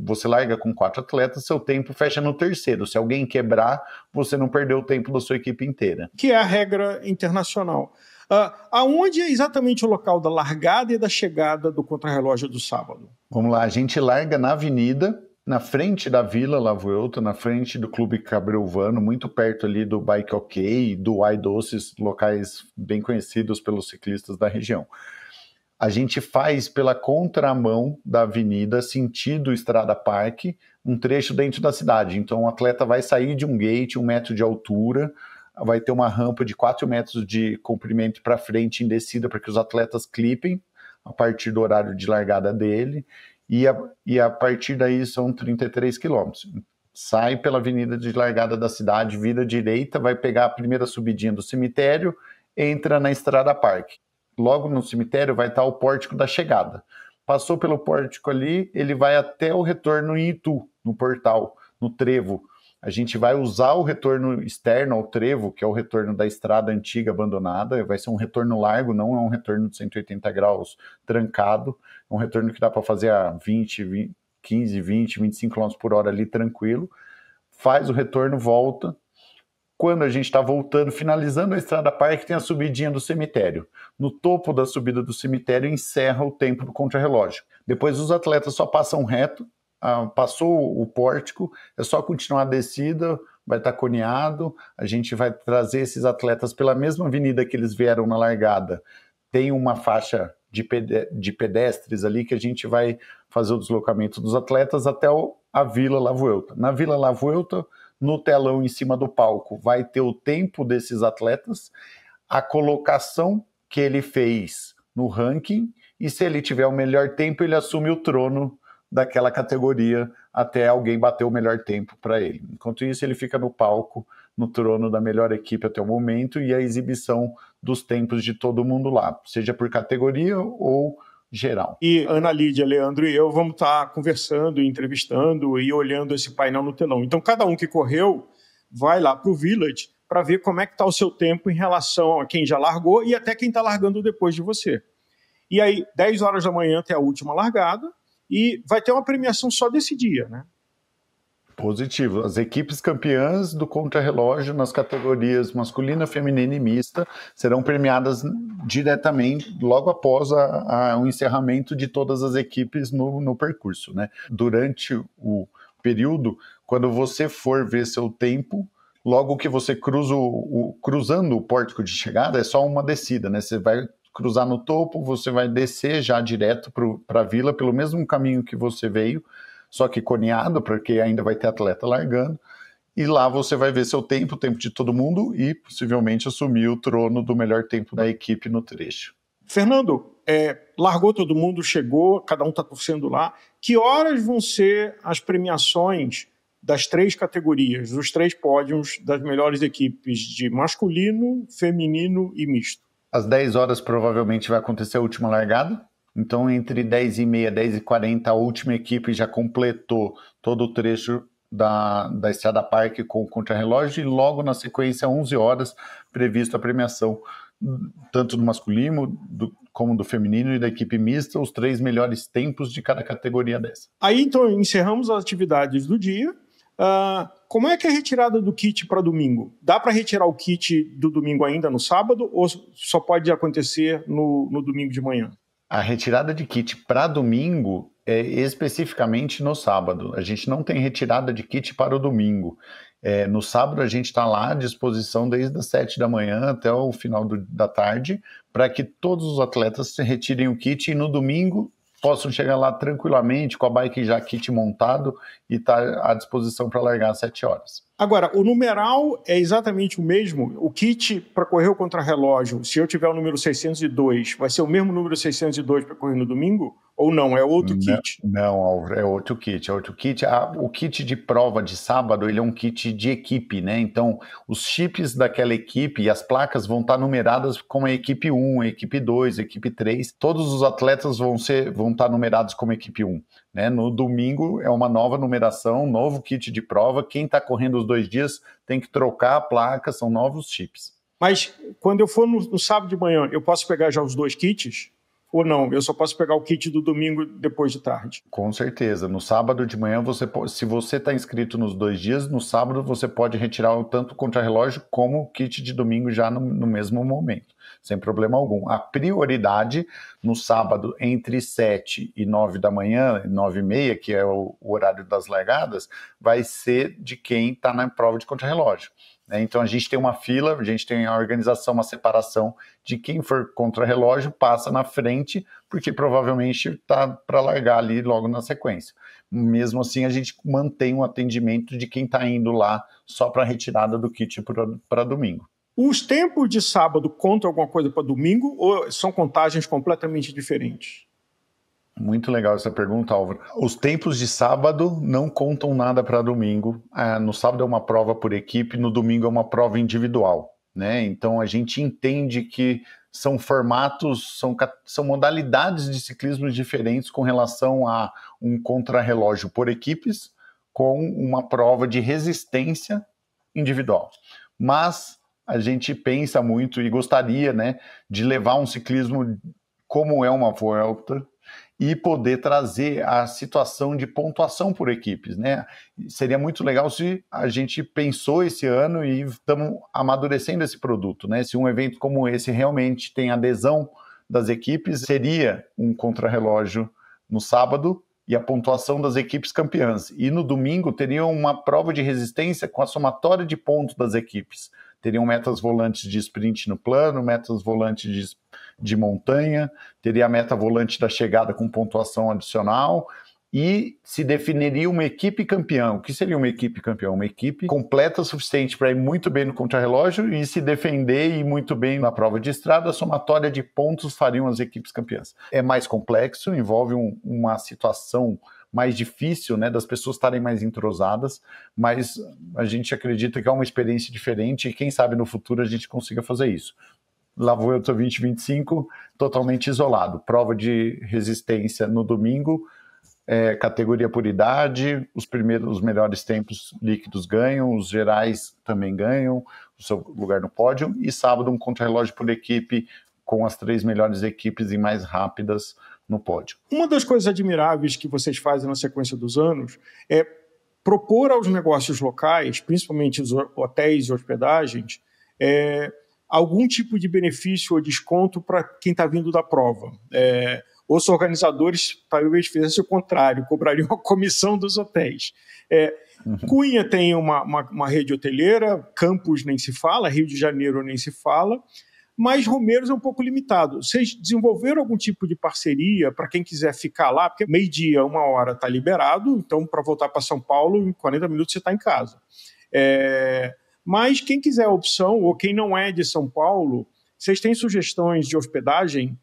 você larga com 4 atletas, seu tempo fecha no terceiro. Se alguém quebrar, você não perdeu o tempo da sua equipe inteira. Que é a regra internacional. Aonde é exatamente o local da largada e da chegada do contrarrelógio do sábado? Vamos lá, a gente larga na avenida, na frente da Vila La Vuelta, na frente do Clube Cabreuvano, muito perto ali do Bike OK, do iDoces, locais bem conhecidos pelos ciclistas da região. A gente faz pela contramão da avenida, sentido Estrada Parque, um trecho dentro da cidade. Então o atleta vai sair de um gate, 1 metro de altura, vai ter uma rampa de 4 metros de comprimento para frente em descida para que os atletas clipem a partir do horário de largada dele, e a partir daí são 33 quilômetros. Sai pela avenida de largada da cidade, vira direita, vai pegar a primeira subidinha do cemitério, entra na Estrada Parque. Logo no cemitério vai estar o pórtico da chegada. Passou pelo pórtico ali, ele vai até o retorno em Itu, no portal, no trevo. A gente vai usar o retorno externo ao trevo, que é o retorno da estrada antiga abandonada. Vai ser um retorno largo, não é um retorno de 180 graus trancado. É um retorno que dá para fazer a 15, 20, 25 km por hora ali tranquilo. Faz o retorno, volta. Quando a gente está voltando, finalizando a Estrada Parque, tem a subidinha do cemitério. No topo da subida do cemitério, encerra o tempo do contrarrelógio. Depois os atletas só passam reto. Passou o pórtico, é só continuar a descida, vai estar coneado, a gente vai trazer esses atletas pela mesma avenida que eles vieram na largada. Tem uma faixa de pedestres ali que a gente vai fazer o deslocamento dos atletas até a Vila La Vuelta. Na Vila La Vuelta, no telão em cima do palco, vai ter o tempo desses atletas, a colocação que ele fez no ranking, e se ele tiver o melhor tempo, ele assume o trono daquela categoria até alguém bater o melhor tempo para ele. Enquanto isso, ele fica no palco, no trono da melhor equipe até o momento, e a exibição dos tempos de todo mundo lá, seja por categoria ou geral. E Ana Lídia, Leandro e eu vamos estar conversando, entrevistando e olhando esse painel no telão. Então, cada um que correu vai lá para o Village para ver como é que está o seu tempo em relação a quem já largou e até quem está largando depois de você. E aí, 10 horas da manhã tem a última largada, e vai ter uma premiação só desse dia, né? Positivo. As equipes campeãs do contrarrelógio nas categorias masculina, feminina e mista serão premiadas diretamente logo após o encerramento de todas as equipes no percurso, né? Durante o período, quando você for ver seu tempo, logo que você cruzando o pórtico de chegada, é só uma descida, né? Você vai cruzar no topo, você vai descer já direto para a vila pelo mesmo caminho que você veio, só que coneado, porque ainda vai ter atleta largando, e lá você vai ver seu tempo, o tempo de todo mundo, e possivelmente assumir o trono do melhor tempo da equipe no trecho. Fernando, largou todo mundo, chegou, cada um está torcendo lá. Que horas vão ser as premiações das 3 categorias, dos 3 pódios das melhores equipes de masculino, feminino e misto? Às 10 horas provavelmente vai acontecer a última largada. Então, entre 10h30 e 10h40, a última equipe já completou todo o trecho da Estrada Parque com o contrarrelógio, e logo na sequência, 11 horas, previsto a premiação, tanto do masculino como do feminino e da equipe mista, os 3 melhores tempos de cada categoria dessa. Aí, então, encerramos as atividades do dia. Como é que é a retirada do kit para domingo? Dá para retirar o kit do domingo ainda no sábado, ou só pode acontecer no domingo de manhã? A retirada de kit para domingo é especificamente no sábado. A gente não tem retirada de kit para o domingo. No sábado a gente está lá à disposição desde as 7 da manhã até o final da tarde, para que todos os atletas retirem o kit, e no domingo possam chegar lá tranquilamente com a bike já kit montado e estar à disposição para largar às 7 horas. Agora, o numeral é exatamente o mesmo? O kit para correr o contrarrelógio, se eu tiver o número 602, vai ser o mesmo número 602 para correr no domingo? Ou não? É outro kit? Não, Álvaro, é outro kit. O kit de prova de sábado, ele é um kit de equipe, né? Então, os chips daquela equipe e as placas vão estar numeradas como a equipe 1, a equipe 2, a equipe 3. Todos os atletas vão estar numerados como equipe 1. Né? No domingo é uma nova numeração, um novo kit de prova. Quem está correndo os 2 dias tem que trocar a placa, são novos chips. Mas quando eu for no sábado de manhã, eu posso pegar já os 2 kits? Ou não? Eu só posso pegar o kit do domingo depois de tarde? Com certeza. No sábado de manhã, se você está inscrito nos 2 dias, no sábado você pode retirar tanto o contrarrelógio como o kit de domingo já no mesmo momento, sem problema algum. A prioridade no sábado entre 7 e 9 da manhã, 9h30, que é o horário das largadas, vai ser de quem está na prova de contrarrelógio. Então a gente tem uma fila, a gente tem a organização, uma separação de quem for contrarrelógio passa na frente, porque provavelmente está para largar ali logo na sequência. Mesmo assim, a gente mantém o atendimento de quem está indo lá só para a retirada do kit para domingo. Os tempos de sábado contam alguma coisa para domingo, ou são contagens completamente diferentes? Muito legal essa pergunta, Álvaro. Os tempos de sábado não contam nada para domingo. No sábado é uma prova por equipe, no domingo é uma prova individual, né? Então a gente entende que são formatos, são modalidades de ciclismo diferentes com relação a um contrarrelógio por equipes com uma prova de resistência individual. Mas a gente pensa muito e gostaria, né, de levar um ciclismo como é uma Vuelta e poder trazer a situação de pontuação por equipes, né? Seria muito legal se a gente pensou esse ano e estamos amadurecendo esse produto, né? Se um evento como esse realmente tem adesão das equipes, seria um contrarrelógio no sábado e a pontuação das equipes campeãs. E no domingo teriam uma prova de resistência com a somatória de pontos das equipes. Teriam metas volantes de sprint no plano, metas volantes de montanha, teria a meta volante da chegada com pontuação adicional e se definiria uma equipe campeã. O que seria uma equipe campeã? Uma equipe completa o suficiente para ir muito bem no contrarrelógio e se defender e ir muito bem na prova de estrada. A somatória de pontos fariam as equipes campeãs. É mais complexo, envolve uma situação mais difícil, né, das pessoas estarem mais entrosadas, mas a gente acredita que é uma experiência diferente e quem sabe no futuro a gente consiga fazer isso. La Vuelta 2025, totalmente isolado. Prova de resistência no domingo, categoria por idade, os melhores tempos líquidos ganham, os gerais também ganham o seu lugar no pódio, e sábado um contrarrelógio por equipe com as 3 melhores equipes e mais rápidas no pódio. Uma das coisas admiráveis que vocês fazem na sequência dos anos é propor aos negócios locais, principalmente os hotéis e hospedagens, algum tipo de benefício ou desconto para quem está vindo da prova. Os organizadores talvez fizessem o contrário, cobrariam a comissão dos hotéis. Cunha tem uma rede hoteleira, Campos nem se fala, Rio de Janeiro nem se fala, mas Romeiros é um pouco limitado. Vocês desenvolveram algum tipo de parceria para quem quiser ficar lá? Porque meio-dia, 1h está liberado, então para voltar para São Paulo, em 40 minutos você está em casa. Mas quem quiser a opção, ou quem não é de São Paulo, vocês têm sugestões de hospedagem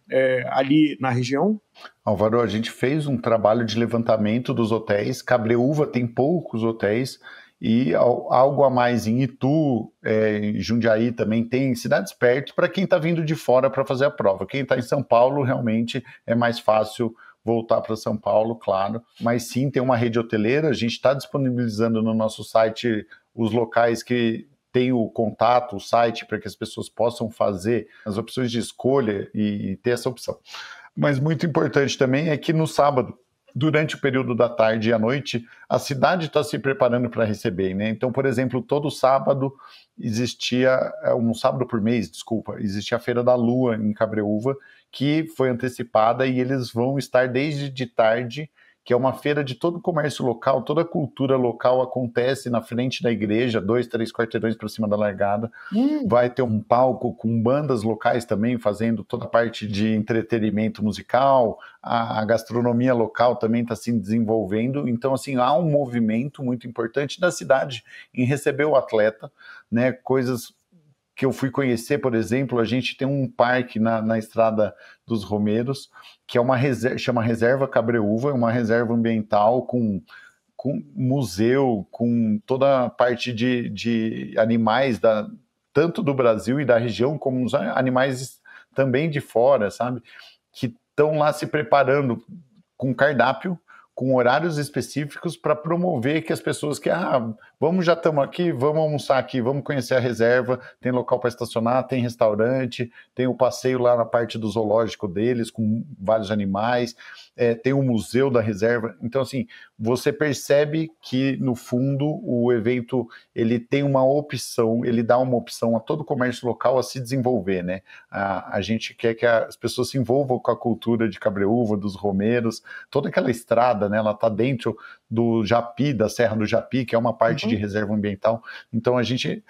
ali na região? Álvaro, a gente fez um trabalho de levantamento dos hotéis. Cabreúva tem poucos hotéis e algo a mais em Itu, em Jundiaí também tem cidades perto para quem está vindo de fora para fazer a prova. Quem está em São Paulo realmente é mais fácil voltar para São Paulo, claro. Mas sim, tem uma rede hoteleira. A gente está disponibilizando no nosso site os locais que tem o contato, o site, para que as pessoas possam fazer as opções de escolha e ter essa opção. Mas muito importante também é que no sábado, durante o período da tarde e à noite, a cidade está se preparando para receber, né? Então, por exemplo, todo sábado existia, um sábado por mês, desculpa, existia a Feira da Lua em Cabreúva, que foi antecipada e eles vão estar desde de tarde, que é uma feira de todo o comércio local, toda a cultura local acontece na frente da igreja, 2, 3 quarteirões para cima da largada. Vai ter um palco com bandas locais também, fazendo toda a parte de entretenimento musical, a gastronomia local também está se desenvolvendo. Então, assim, há um movimento muito importante da cidade em receber o atleta, né? Coisas que eu fui conhecer, por exemplo, a gente tem um parque na Estrada dos Romeiros, que é uma reserva, chama Reserva Cabreúva, é uma reserva ambiental com museu, com toda a parte de animais, tanto do Brasil e da região, como os animais também de fora, sabe? Que estão lá se preparando com cardápio, com horários específicos para promover que as pessoas que, já estamos aqui, vamos almoçar aqui, vamos conhecer a reserva, tem local para estacionar, tem restaurante, tem o passeio lá na parte do zoológico deles, com vários animais, tem o museu da reserva. Então, assim, você percebe que, no fundo, o evento, ele tem uma opção, ele dá uma opção a todo o comércio local a se desenvolver, né? A gente quer que as pessoas se envolvam com a cultura de Cabreúva, dos Romeiros, toda aquela estrada, né? Ela está dentro do Japi, da Serra do Japi, que é uma parte de reserva ambiental. Então, a gente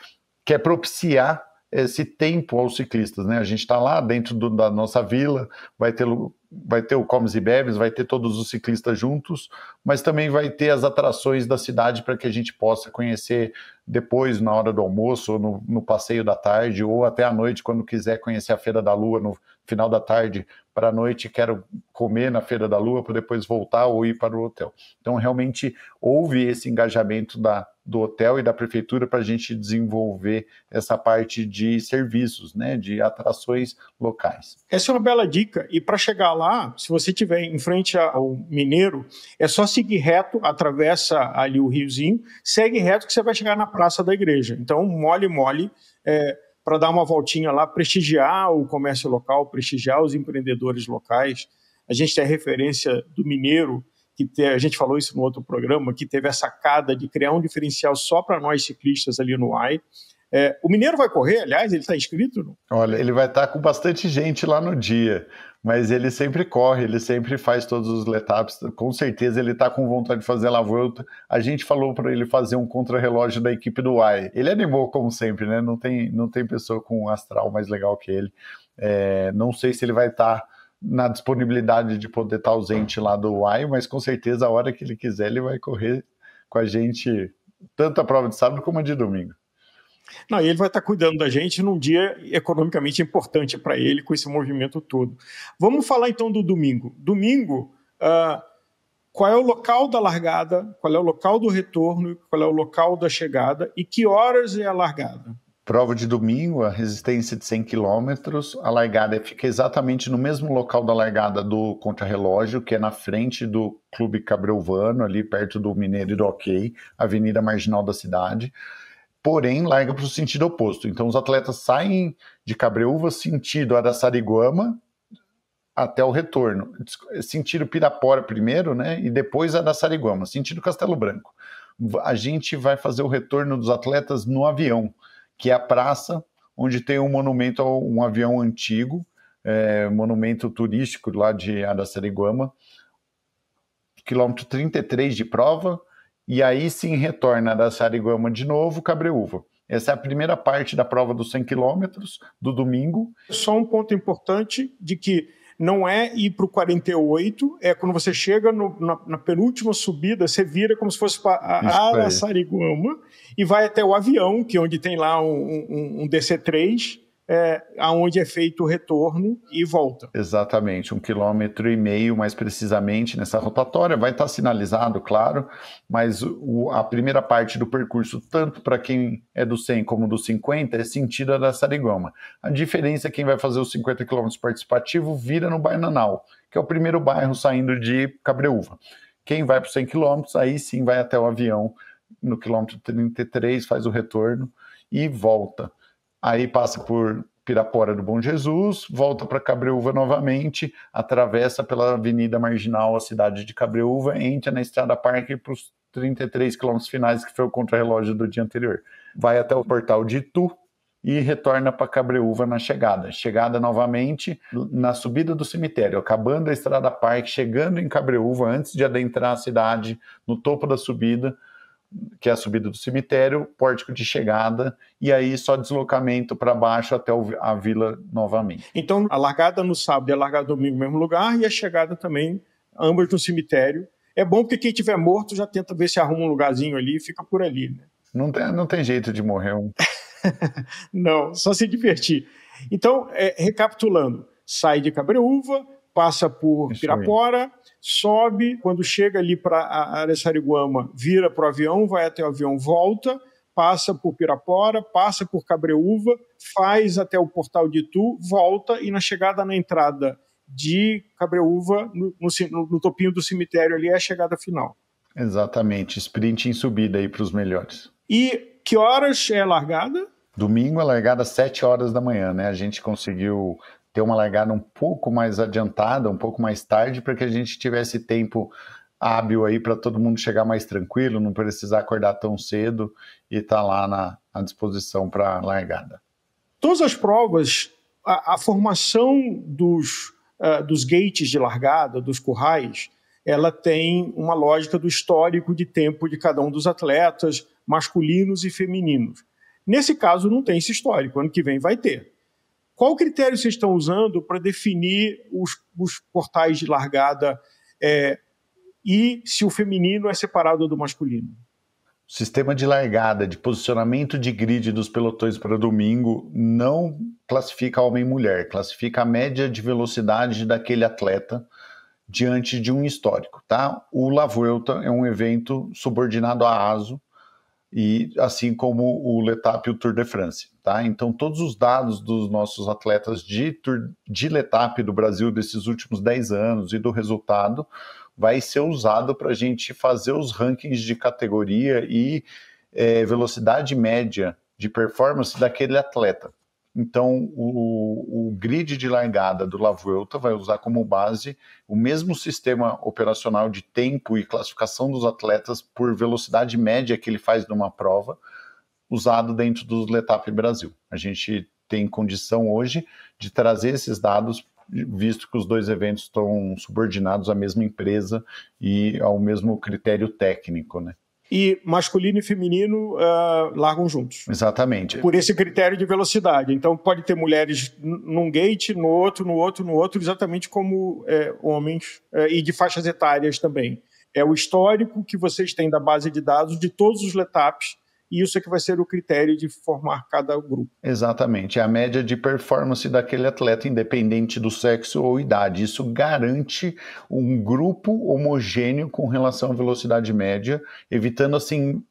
quer propiciar esse tempo aos ciclistas, né? A gente está lá dentro da nossa vila, vai ter o Comes e Bebes, vai ter todos os ciclistas juntos, mas também vai ter as atrações da cidade para que a gente possa conhecer depois, na hora do almoço, ou no passeio da tarde, ou até à noite, quando quiser conhecer a Feira da Lua no final da tarde, para a noite quero comer na Feira da Lua, para depois voltar ou ir para o hotel. Então, realmente, houve esse engajamento do hotel e da prefeitura para a gente desenvolver essa parte de serviços, né, de atrações locais. Essa é uma bela dica. E para chegar lá, se você estiver em frente ao Mineiro, é só seguir reto, atravessa ali o riozinho, segue reto que você vai chegar na Praça da Igreja. Então, mole, para dar uma voltinha lá, prestigiar o comércio local, prestigiar os empreendedores locais. A gente tem a referência do Mineiro, a gente falou isso no outro programa, que teve a sacada de criar um diferencial só para nós ciclistas ali no AI. O Mineiro vai correr, aliás, ele está inscrito? Não? Olha, ele vai estar com bastante gente lá no dia, mas ele sempre corre, ele sempre faz todos os letaps, com certeza ele está com vontade de fazer a volta. A gente falou para ele fazer um contrarrelógio da equipe do AI. Ele animou, como sempre, né? Não tem pessoa com um astral mais legal que ele. Não sei se ele vai estar na disponibilidade de poder estar ausente lá do AI, mas com certeza a hora que ele quiser ele vai correr com a gente, tanto a prova de sábado como a de domingo. Não, e ele vai estar cuidando da gente num dia economicamente importante para ele, com esse movimento todo. Vamos falar então do domingo. Domingo, qual é o local da largada, qual é o local do retorno, qual é o local da chegada e que horas é a largada? Prova de domingo, a resistência de 100 km, a largada fica exatamente no mesmo local da largada do contrarrelógio, que é na frente do Clube Cabreuvano, ali perto do Mineiro e do OK, avenida marginal da cidade. Porém, larga para o sentido oposto. Então, os atletas saem de Cabreúva sentido Araçariguama até o retorno. Sentido Pirapora primeiro, né? E depois Araçariguama, sentido Castelo Branco. a gente vai fazer o retorno dos atletas no avião, que é a praça onde tem um monumento a um avião antigo, monumento turístico lá de Araçariguama, quilômetro 33 de prova, e aí sim retorna Araçariguama de novo, Cabreúva. Essa é a primeira parte da prova dos 100 quilômetros do domingo. Só um ponto importante de que não é ir para o 48, é quando você chega na penúltima subida, você vira como se fosse para Araçariguama e vai até o avião, que é onde tem lá um DC-3, aonde é feito o retorno e volta. Exatamente, 1,5 km mais precisamente nessa rotatória. Vai estar sinalizado, claro, mas a primeira parte do percurso, tanto para quem é do 100 como do 50, é sentido Araçariguama. A diferença é que quem vai fazer os 50 km participativo vira no Bananal, que é o primeiro bairro saindo de Cabreúva. Quem vai para os 100 km, aí sim vai até o avião, no quilômetro 33, faz o retorno e volta. Aí passa por Pirapora do Bom Jesus, volta para Cabreúva novamente, atravessa pela Avenida Marginal a cidade de Cabreúva, entra na Estrada Parque para os 33 quilômetros finais, que foi o contrarrelógio do dia anterior. Vai até o portal de Itu e retorna para Cabreúva na chegada. Chegada novamente na subida do cemitério, acabando a Estrada Parque, chegando em Cabreúva, antes de adentrar a cidade, no topo da subida, que é a subida do cemitério, pórtico de chegada, e aí só deslocamento para baixo até a vila novamente. Então, a largada no sábado e a largada no domingo no mesmo lugar, e a chegada também, ambas no cemitério. É bom porque quem tiver morto já tenta ver se arruma um lugarzinho ali e fica por ali, né? Não tem jeito de morrer um. Não, só se divertir. Então, recapitulando, sai de Cabreúva, passa por Pirapora, sobe, quando chega ali para Araçariguama, vira para o avião, vai até o avião, volta, passa por Pirapora, passa por Cabreúva, faz até o portal de Itu, volta e na chegada na entrada de Cabreúva, no topinho do cemitério ali, é a chegada final. Exatamente, sprint em subida aí para os melhores. E que horas é a largada? Domingo a largada às 7 horas da manhã, né? A gente conseguiu ter uma largada um pouco mais adiantada, um pouco mais tarde, para que a gente tivesse tempo hábil aí para todo mundo chegar mais tranquilo, não precisar acordar tão cedo e estar lá à disposição para a largada. Todas as provas, a formação dos gates de largada, dos currais, ela tem uma lógica do histórico de tempo de cada um dos atletas, masculinos e femininos. Nesse caso, não tem esse histórico, ano que vem vai ter. Qual critério vocês estão usando para definir os portais de largada e se o feminino é separado do masculino? O sistema de largada, de posicionamento de grid dos pelotões para domingo não classifica homem e mulher, classifica a média de velocidade daquele atleta diante de um histórico, tá? O La Vuelta é um evento subordinado à ASO, e assim como o L'Etape e o Tour de France, tá? Então todos os dados dos nossos atletas de L'Etape do Brasil desses últimos 10 anos e do resultado vai ser usado para a gente fazer os rankings de categoria e velocidade média de performance daquele atleta. Então, o grid de largada do La Vuelta vai usar como base o mesmo sistema operacional de tempo e classificação dos atletas por velocidade média que ele faz numa prova, usado dentro do L'Etape Brasil. A gente tem condição hoje de trazer esses dados, visto que os dois eventos estão subordinados à mesma empresa e ao mesmo critério técnico, né? E masculino e feminino largam juntos. Exatamente. Por esse critério de velocidade. Então pode ter mulheres num gate, no outro, exatamente como homens, e de faixas etárias também. É o histórico que vocês têm da base de dados de todos os L'Etapes, e isso é que vai ser o critério de formar cada grupo. Exatamente, é a média de performance daquele atleta, independente do sexo ou idade. Isso garante um grupo homogêneo com relação à velocidade média, evitando assim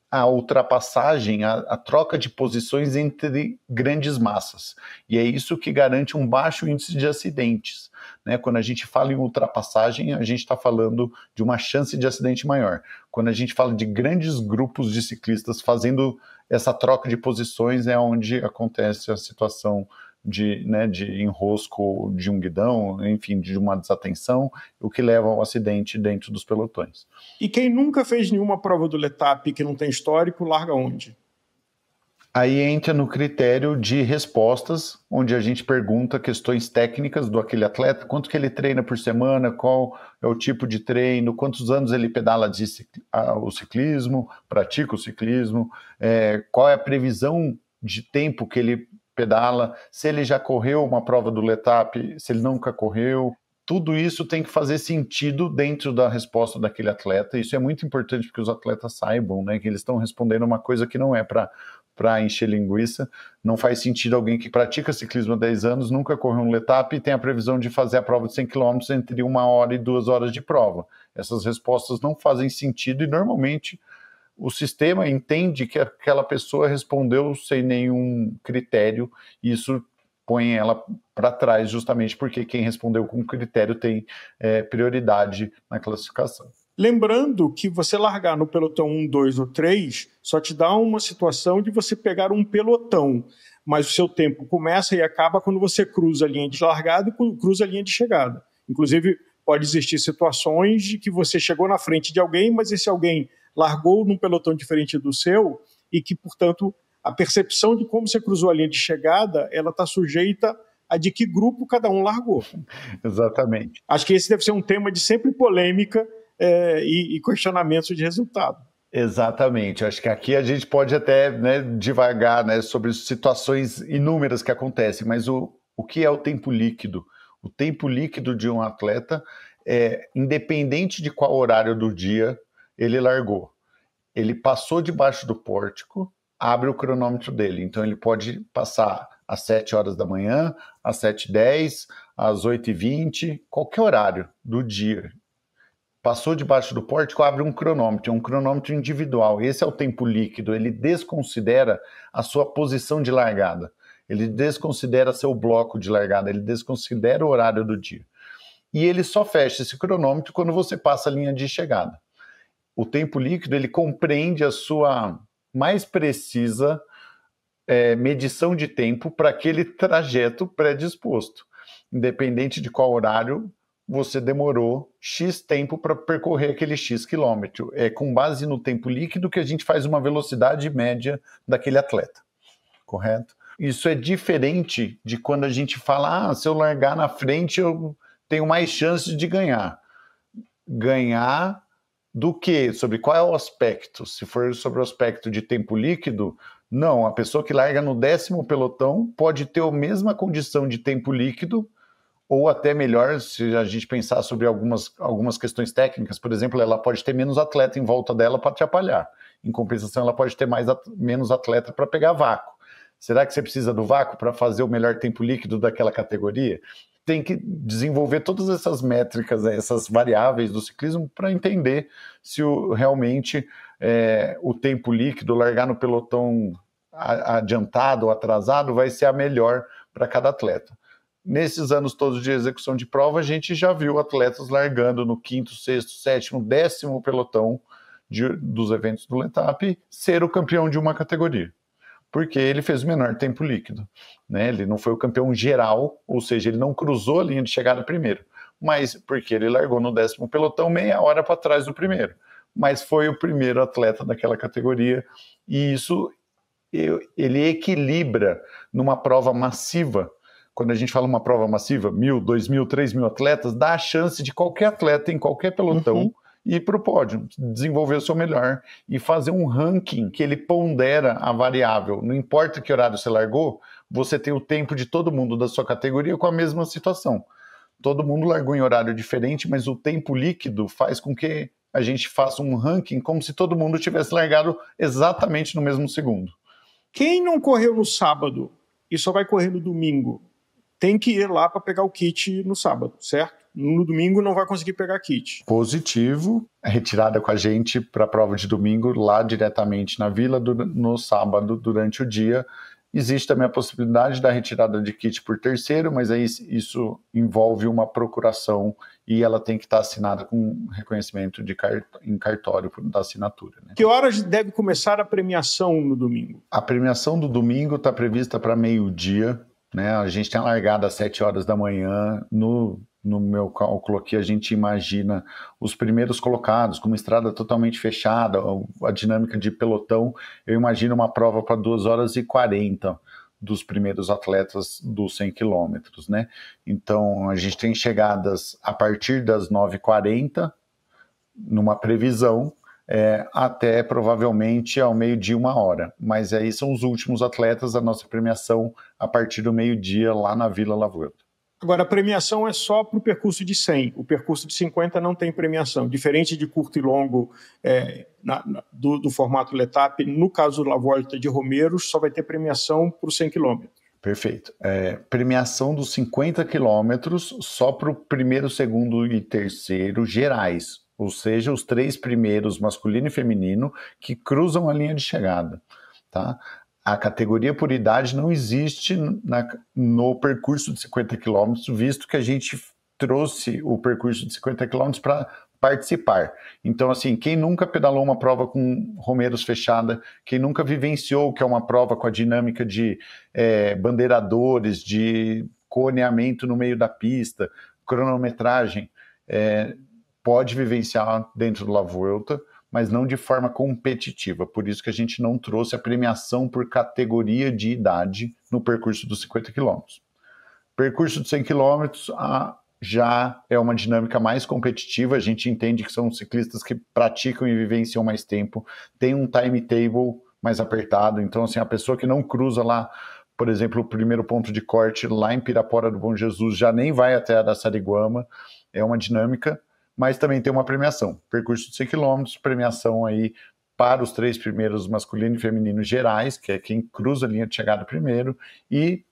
a ultrapassagem, a troca de posições entre grandes massas. E é isso que garante um baixo índice de acidentes, né? Quando a gente fala em ultrapassagem, a gente está falando de uma chance de acidente maior. Quando a gente fala de grandes grupos de ciclistas fazendo essa troca de posições, é onde acontece a situação de enrosco de um guidão, enfim, de uma desatenção, o que leva ao acidente dentro dos pelotões. E quem nunca fez nenhuma prova do Letap que não tem histórico, larga onde? Aí entra no critério de respostas, onde a gente pergunta questões técnicas do aquele atleta, quanto que ele treina por semana, qual é o tipo de treino, quantos anos ele pedala o ciclismo, pratica o ciclismo, qual é a previsão de tempo que ele pedala, se ele já correu uma prova do Letap, se ele nunca correu. Tudo isso tem que fazer sentido dentro da resposta daquele atleta. Isso é muito importante porque os atletas saibam, né, que eles estão respondendo uma coisa que não é para encher linguiça. Não faz sentido alguém que pratica ciclismo há 10 anos, nunca correu um Letap e tem a previsão de fazer a prova de 100 km entre 1 hora e 2 horas de prova. Essas respostas não fazem sentido e normalmente o sistema entende que aquela pessoa respondeu sem nenhum critério e isso põe ela para trás justamente porque quem respondeu com critério tem prioridade na classificação. Lembrando que você largar no pelotão 1, 2 ou 3 só te dá uma situação de você pegar um pelotão, mas o seu tempo começa e acaba quando você cruza a linha de largada e cruza a linha de chegada. Inclusive, pode existir situações de que você chegou na frente de alguém, mas esse alguém largou num pelotão diferente do seu e que, portanto, a percepção de como você cruzou a linha de chegada, ela está sujeita a de que grupo cada um largou. Exatamente. Acho que esse deve ser um tema de sempre polêmica e questionamentos de resultado. Exatamente. Acho que aqui a gente pode até divagar sobre situações inúmeras que acontecem, mas o que é o tempo líquido? O tempo líquido de um atleta independente de qual horário do dia ele largou. Ele passou debaixo do pórtico, abre o cronômetro dele. Então ele pode passar às 7 horas da manhã, às 7h10, às 8h20, qualquer horário do dia. Passou debaixo do pórtico, abre um cronômetro individual. Esse é o tempo líquido, ele desconsidera a sua posição de largada, ele desconsidera seu bloco de largada, ele desconsidera o horário do dia. E ele só fecha esse cronômetro quando você passa a linha de chegada. O tempo líquido, ele compreende a sua mais precisa medição de tempo para aquele trajeto predisposto. Independente de qual horário, você demorou X tempo para percorrer aquele X quilômetro. É com base no tempo líquido que a gente faz uma velocidade média daquele atleta, correto? Isso é diferente de quando a gente fala, se eu largar na frente eu tenho mais chances de ganhar. Ganhar do que? Sobre qual é o aspecto? Se for sobre o aspecto de tempo líquido, não. A pessoa que larga no 10º pelotão pode ter a mesma condição de tempo líquido ou até melhor, se a gente pensar sobre algumas questões técnicas, por exemplo, ela pode ter menos atleta em volta dela para atrapalhar. Em compensação, ela pode ter menos atleta para pegar vácuo. Será que você precisa do vácuo para fazer o melhor tempo líquido daquela categoria? Tem que desenvolver todas essas métricas, essas variáveis do ciclismo para entender se realmente o tempo líquido, largar no pelotão adiantado ou atrasado, vai ser a melhor para cada atleta. Nesses anos todos de execução de prova, a gente já viu atletas largando no 5º, 6º, 7º, 10º pelotão dos eventos do Letap ser o campeão de uma categoria, porque ele fez o menor tempo líquido. Ele não foi o campeão geral, ou seja, ele não cruzou a linha de chegada primeiro, mas porque ele largou no 10º pelotão meia hora para trás do primeiro, mas foi o primeiro atleta daquela categoria, e isso ele equilibra numa prova massiva. Quando a gente fala uma prova massiva, 1.000, 2.000, 3.000 atletas, dá a chance de qualquer atleta em qualquer pelotão ir para o pódio, desenvolver o seu melhor e fazer um ranking que ele pondera a variável. Não importa que horário você largou, você tem o tempo de todo mundo da sua categoria com a mesma situação. Todo mundo largou em horário diferente, mas o tempo líquido faz com que a gente faça um ranking como se todo mundo tivesse largado exatamente no mesmo segundo. Quem não correu no sábado e só vai correr no domingo, tem que ir lá para pegar o kit no sábado, certo? No domingo não vai conseguir pegar kit. Positivo, a retirada com a gente para a prova de domingo, lá diretamente na vila, no sábado, durante o dia. Existe também a possibilidade da retirada de kit por terceiro, mas aí isso envolve uma procuração e ela tem que estar assinada com reconhecimento em cartório da assinatura. Que horas deve começar a premiação no domingo? A premiação do domingo está prevista para meio-dia. né? A gente tem a largada às 7 horas da manhã. No meu cálculo aqui, a gente imagina os primeiros colocados, com uma estrada totalmente fechada, a dinâmica de pelotão. Eu imagino uma prova para 2 horas e 40 dos primeiros atletas dos 100 quilômetros, né? Então, a gente tem chegadas a partir das 9h40, numa previsão, até provavelmente ao meio-dia, 1 hora. Mas aí são os últimos atletas da nossa premiação a partir do meio-dia lá na Vila La Vuelta. Agora, a premiação é só para o percurso de 100. O percurso de 50 não tem premiação. Diferente de curto e longo do formato Letap, no caso da Volta de Romeiros, só vai ter premiação para os 100 quilômetros. Perfeito. Premiação dos 50 quilômetros só para o primeiro, segundo e terceiro gerais. Ou seja, os 3 primeiros, masculino e feminino, que cruzam a linha de chegada. Tá? A categoria por idade não existe no percurso de 50 km, visto que a gente trouxe o percurso de 50 km para participar. Então, assim, quem nunca pedalou uma prova com Romeiros fechada, quem nunca vivenciou que é uma prova com a dinâmica de bandeiradores, de coneamento no meio da pista, cronometragem, pode vivenciar dentro do La Vuelta, mas não de forma competitiva. Por isso que a gente não trouxe a premiação por categoria de idade no percurso dos 50 km. Percurso de 100 km já é uma dinâmica mais competitiva. A gente entende que são ciclistas que praticam e vivenciam mais tempo, tem um timetable mais apertado. Então, assim, a pessoa que não cruza lá, por exemplo, o primeiro ponto de corte lá em Pirapora do Bom Jesus, já nem vai até Araçariguama. É uma dinâmica, mas também tem uma premiação. Percurso de 100 km, premiação aí para os 3 primeiros, masculino e feminino gerais, que é quem cruza a linha de chegada primeiro, e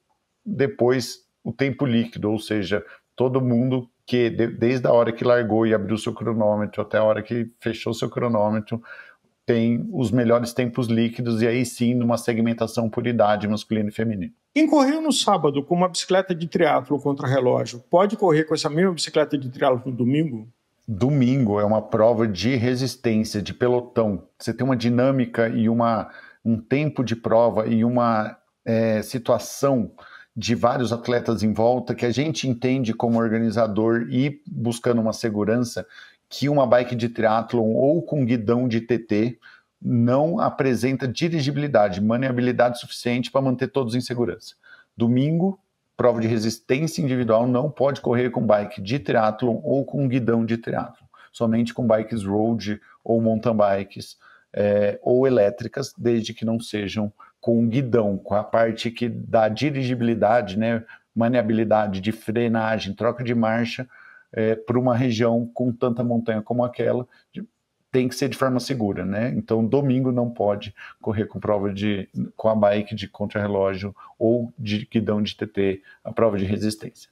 depois o tempo líquido, ou seja, todo mundo que desde a hora que largou e abriu seu cronômetro até a hora que fechou seu cronômetro, tem os melhores tempos líquidos, e aí sim numa segmentação por idade, masculino e feminino. Quem correu no sábado com uma bicicleta de triatlo contra relógio, pode correr com essa mesma bicicleta de triatlo no domingo? Domingo é uma prova de resistência, de pelotão. Você tem uma dinâmica e um tempo de prova e uma situação de vários atletas em volta que a gente entende como organizador e buscando uma segurança que uma bike de triatlon ou com guidão de TT não apresenta dirigibilidade, maniabilidade suficiente para manter todos em segurança. Domingo, prova de resistência individual, não pode correr com bike de triatlon ou com guidão de triatlon, somente com bikes road ou mountain bikes ou elétricas, desde que não sejam com guidão, com a parte que dá dirigibilidade, né, maniabilidade de frenagem, troca de marcha, para uma região com tanta montanha como aquela, tem que ser de forma segura, né? Então, domingo não pode correr com prova com a bike de contrarrelógio ou de guidão de TT, a prova de resistência.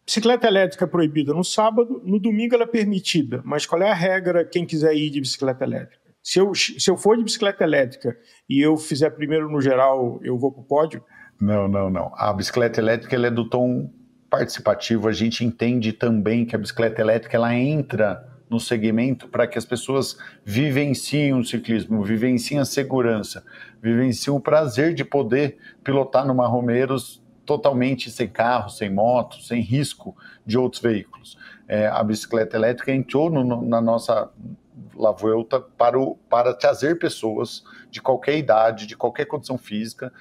Bicicleta elétrica é proibida no sábado, no domingo ela é permitida, mas qual é a regra quem quiser ir de bicicleta elétrica? Se eu for de bicicleta elétrica e eu fizer primeiro no geral, eu vou para o pódio? Não. A bicicleta elétrica ela é do tom participativo. A gente entende também que a bicicleta elétrica ela entra no segmento para que as pessoas vivenciem o ciclismo, vivenciem a segurança, vivenciem o prazer de poder pilotar numa Romeiros totalmente sem carro, sem moto, sem risco de outros veículos. A bicicleta elétrica entrou na nossa La Vuelta para trazer pessoas de qualquer idade, de qualquer condição física,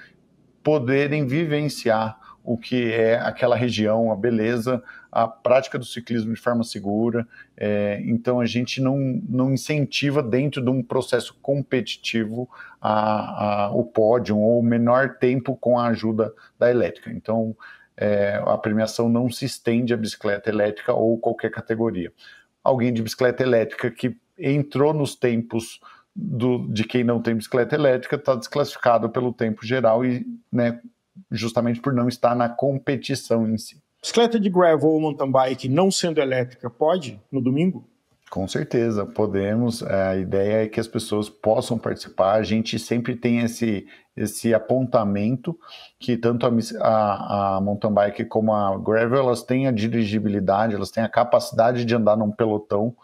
poderem vivenciar o que é aquela região, a beleza, a prática do ciclismo de forma segura. Então a gente não incentiva dentro de um processo competitivo o pódio ou o menor tempo com a ajuda da elétrica. Então a premiação não se estende à bicicleta elétrica ou qualquer categoria. Alguém de bicicleta elétrica que entrou nos tempos de quem não tem bicicleta elétrica está desclassificado pelo tempo geral e, né, justamente por não estar na competição em si. Bicicleta de gravel ou mountain bike não sendo elétrica pode no domingo? Com certeza, podemos. A ideia é que as pessoas possam participar. A gente sempre tem esse apontamento que tanto a mountain bike como a gravel, elas têm a dirigibilidade, elas têm a capacidade de andar num pelotão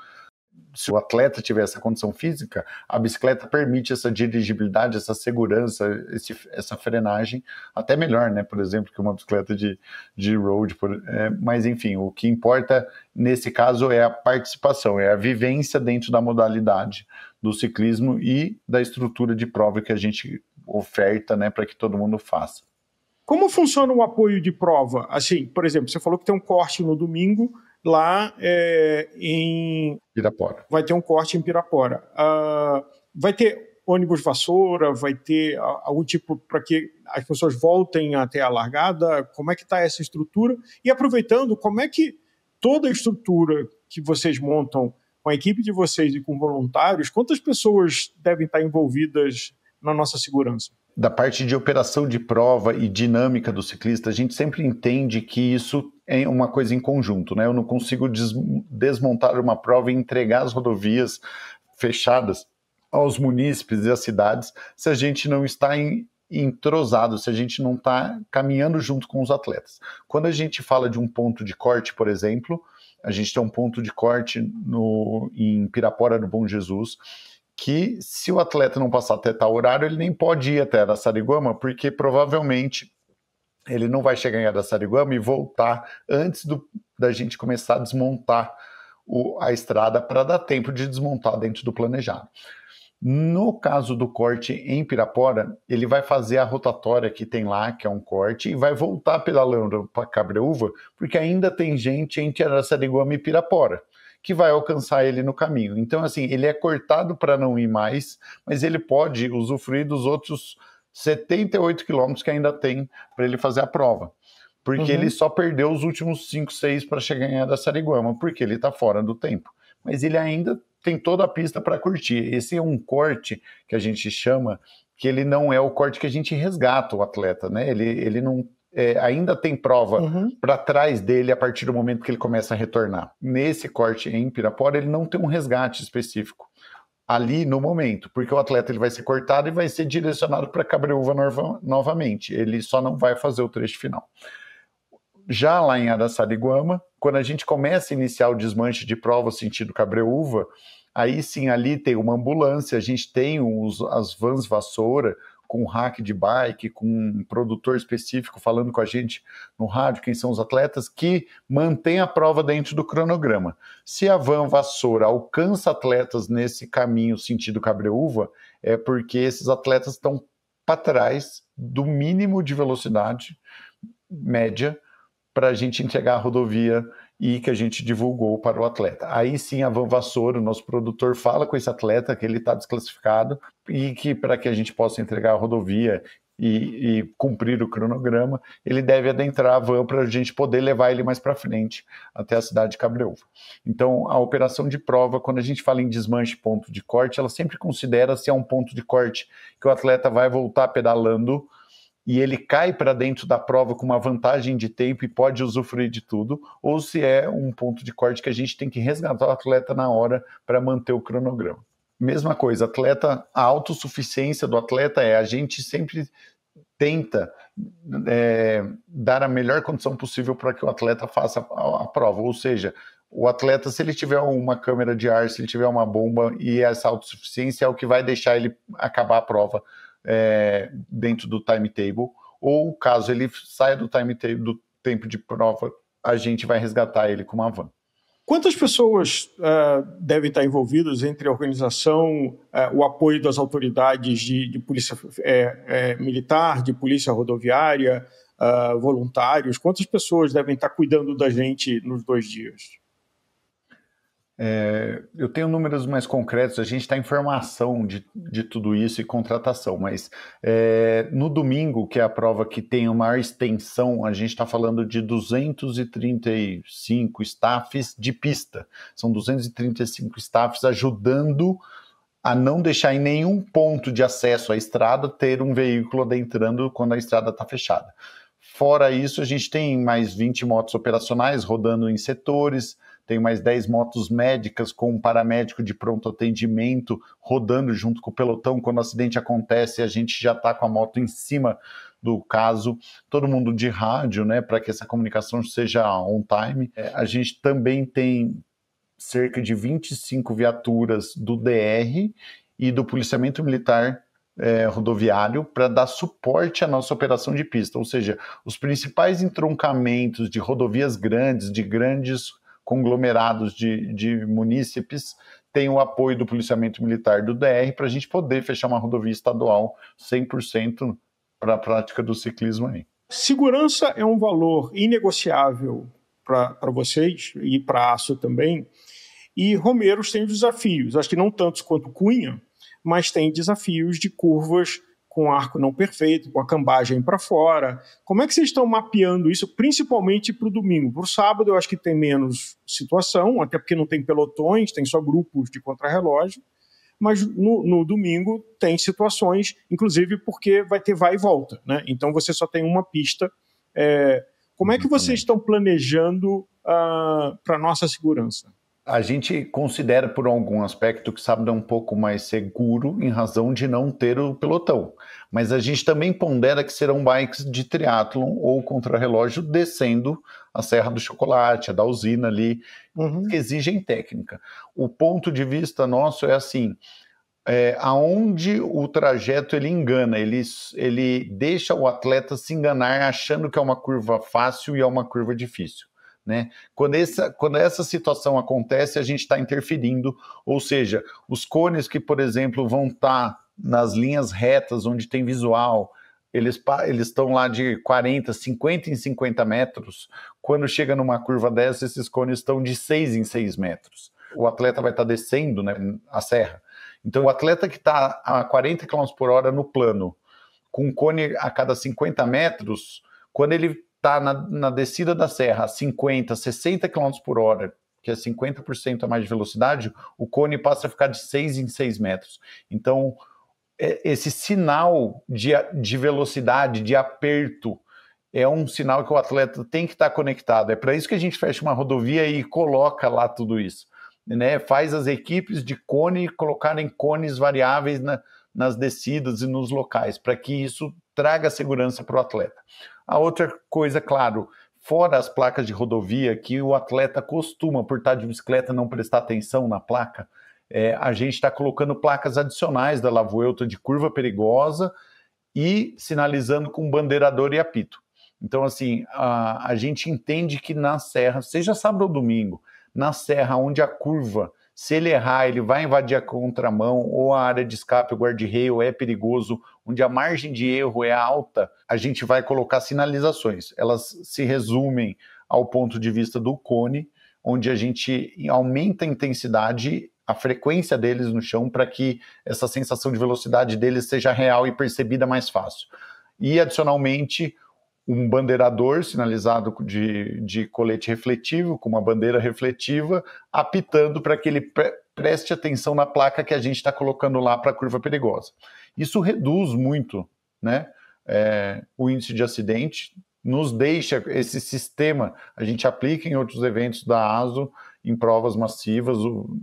se o atleta tiver essa condição física, a bicicleta permite essa dirigibilidade, essa segurança, essa frenagem, até melhor, né? Por exemplo, que uma bicicleta de road. Mas, enfim, o que importa nesse caso é a participação, é a vivência dentro da modalidade do ciclismo e da estrutura de prova que a gente oferta, né, para que todo mundo faça. Como funciona o apoio de prova? Assim, por exemplo, você falou que tem um corte no domingo lá em Pirapora. Vai ter um corte em Pirapora. Vai ter ônibus vassoura? Vai ter algum tipo para que as pessoas voltem até a largada? Como é que está essa estrutura? E aproveitando, como é que toda a estrutura que vocês montam com a equipe de vocês e com voluntários, quantas pessoas devem estar envolvidas na nossa segurança? Da parte de operação de prova e dinâmica do ciclista, a gente sempre entende que isso é uma coisa em conjunto, né? Eu não consigo desmontar uma prova e entregar as rodovias fechadas aos munícipes e às cidades se a gente não está entrosado, se a gente não está caminhando junto com os atletas. Quando a gente fala de um ponto de corte, por exemplo, a gente tem um ponto de corte em Pirapora do Bom Jesus, que se o atleta não passar até tal horário, ele nem pode ir até Araçariguama, porque provavelmente ele não vai chegar em Araçariguama e voltar antes da gente começar a desmontar a estrada para dar tempo de desmontar dentro do planejado. No caso do corte em Pirapora, ele vai fazer a rotatória que tem lá, que é um corte, e vai voltar pedalando para Cabreúva, porque ainda tem gente entre Araçariguama e Pirapora que vai alcançar ele no caminho. Então, assim, ele é cortado para não ir mais, mas ele pode usufruir dos outros 78 quilômetros que ainda tem para ele fazer a prova. Porque ele só perdeu os últimos 5, 6 para chegar em Araçariguama, porque ele está fora do tempo. Mas ele ainda tem toda a pista para curtir. Esse é um corte que a gente chama, que ele não é o corte que a gente resgata o atleta, né? Ele não... ainda tem prova para trás dele a partir do momento que ele começa a retornar. Nesse corte em Pirapora, ele não tem um resgate específico ali no momento, porque o atleta ele vai ser cortado e vai ser direcionado para Cabreúva novamente. Ele só não vai fazer o trecho final. Já lá em Araçariguama, quando a gente começa a iniciar o desmanche de prova sentido Cabreúva, aí sim ali tem uma ambulância, a gente tem as vans vassoura, com rack de bike, com um produtor específico falando com a gente no rádio, quem são os atletas, que mantém a prova dentro do cronograma. Se a van vassoura alcança atletas nesse caminho sentido Cabreúva, é porque esses atletas estão para trás do mínimo de velocidade média para a gente entregar a rodovia e que a gente divulgou para o atleta. Aí sim a van vassoura, o nosso produtor, fala com esse atleta que ele está desclassificado e que para que a gente possa entregar a rodovia e cumprir o cronograma, ele deve adentrar a van para a gente poder levar ele mais para frente até a cidade de Cabreúva. Então a operação de prova, quando a gente fala em desmanche ponto de corte, ela sempre considera se é um ponto de corte que o atleta vai voltar pedalando e ele cai para dentro da prova com uma vantagem de tempo e pode usufruir de tudo, ou se é um ponto de corte que a gente tem que resgatar o atleta na hora para manter o cronograma. Mesma coisa, a autossuficiência do atleta a gente sempre tenta dar a melhor condição possível para que o atleta faça a prova, ou seja, o atleta, se ele tiver uma câmera de ar, se ele tiver uma bomba, e essa autossuficiência é o que vai deixar ele acabar a prova dentro do timetable, ou caso ele saia do timetable do tempo de prova, a gente vai resgatar ele com uma van. Quantas pessoas devem estar envolvidas entre a organização, o apoio das autoridades de polícia militar, de polícia rodoviária, voluntários? Quantas pessoas devem estar cuidando da gente nos 2 dias? Eu tenho números mais concretos, a gente está em formação de tudo isso e contratação, mas no domingo, que é a prova que tem a maior extensão, a gente está falando de 235 staffs de pista. São 235 staffs ajudando a não deixar em nenhum ponto de acesso à estrada ter um veículo adentrando quando a estrada está fechada. Fora isso, a gente tem mais 20 motos operacionais rodando em setores, tem mais 10 motos médicas com um paramédico de pronto atendimento rodando junto com o pelotão. Quando o acidente acontece, a gente já está com a moto em cima do caso. Todo mundo de rádio, né, para que essa comunicação seja on time. A gente também tem cerca de 25 viaturas do DR e do policiamento militar rodoviário para dar suporte à nossa operação de pista, ou seja, os principais entroncamentos de rodovias grandes, de grandes conglomerados de munícipes, têm o apoio do policiamento militar do DR para a gente poder fechar uma rodovia estadual 100% para a prática do ciclismo aí. Segurança é um valor inegociável para vocês e para a ASO também, e Romeiros tem desafios, acho que não tantos quanto Cunha, mas tem desafios de curvas com arco não perfeito, com a cambagem para fora. Como é que vocês estão mapeando isso, principalmente para o domingo? Para o sábado eu acho que tem menos situação, até porque não tem pelotões, tem só grupos de contrarrelógio, mas no domingo tem situações, inclusive porque vai ter vai e volta, né? Então você só tem uma pista. Como é que vocês estão planejando para a nossa segurança? A gente considera, por algum aspecto, que sábado é um pouco mais seguro em razão de não ter o pelotão. Mas a gente também pondera que serão bikes de triatlon ou contrarrelógio descendo a Serra do Chocolate, a da usina ali, que exigem técnica. O ponto de vista nosso é assim, aonde o trajeto ele engana, ele deixa o atleta se enganar achando que é uma curva fácil e é uma curva difícil. Né? Quando essa situação acontece, a gente está interferindo, ou seja, os cones que, por exemplo, vão estar nas linhas retas onde tem visual, eles estão lá de 40, 50 em 50 metros, quando chega numa curva dessa, esses cones estão de 6 em 6 metros. O atleta vai estar descendo, né, a serra. Então, o atleta que está a 40 km por hora no plano, com um cone a cada 50 metros, quando ele está na descida da serra a 50, 60 km por hora, que é 50% a mais de velocidade, o cone passa a ficar de 6 em 6 metros. Então, esse sinal de velocidade, de aperto, é um sinal que o atleta tem que estar conectado. É para isso que a gente fecha uma rodovia e coloca lá tudo isso. Né? Faz as equipes de cone colocarem cones variáveis nas descidas e nos locais, para que isso traga segurança para o atleta. A outra coisa, claro, fora as placas de rodovia, que o atleta costuma, por estar de bicicleta, não prestar atenção na placa, a gente está colocando placas adicionais da La Vuelta de curva perigosa e sinalizando com bandeirador e apito. Então, assim, a gente entende que na serra, seja sábado ou domingo, na serra onde a curva, se ele errar, ele vai invadir a contramão ou a área de escape, o guarda-reio é perigoso, onde a margem de erro é alta, a gente vai colocar sinalizações. Elas se resumem ao ponto de vista do cone, onde a gente aumenta a intensidade, a frequência deles no chão, para que essa sensação de velocidade deles seja real e percebida mais fácil. E, adicionalmente, um bandeirador sinalizado de colete refletivo, com uma bandeira refletiva, apitando para que ele preste atenção na placa que a gente está colocando lá para a curva perigosa. Isso reduz muito, né, o índice de acidente, nos deixa esse sistema, a gente aplica em outros eventos da ASO, em provas massivas,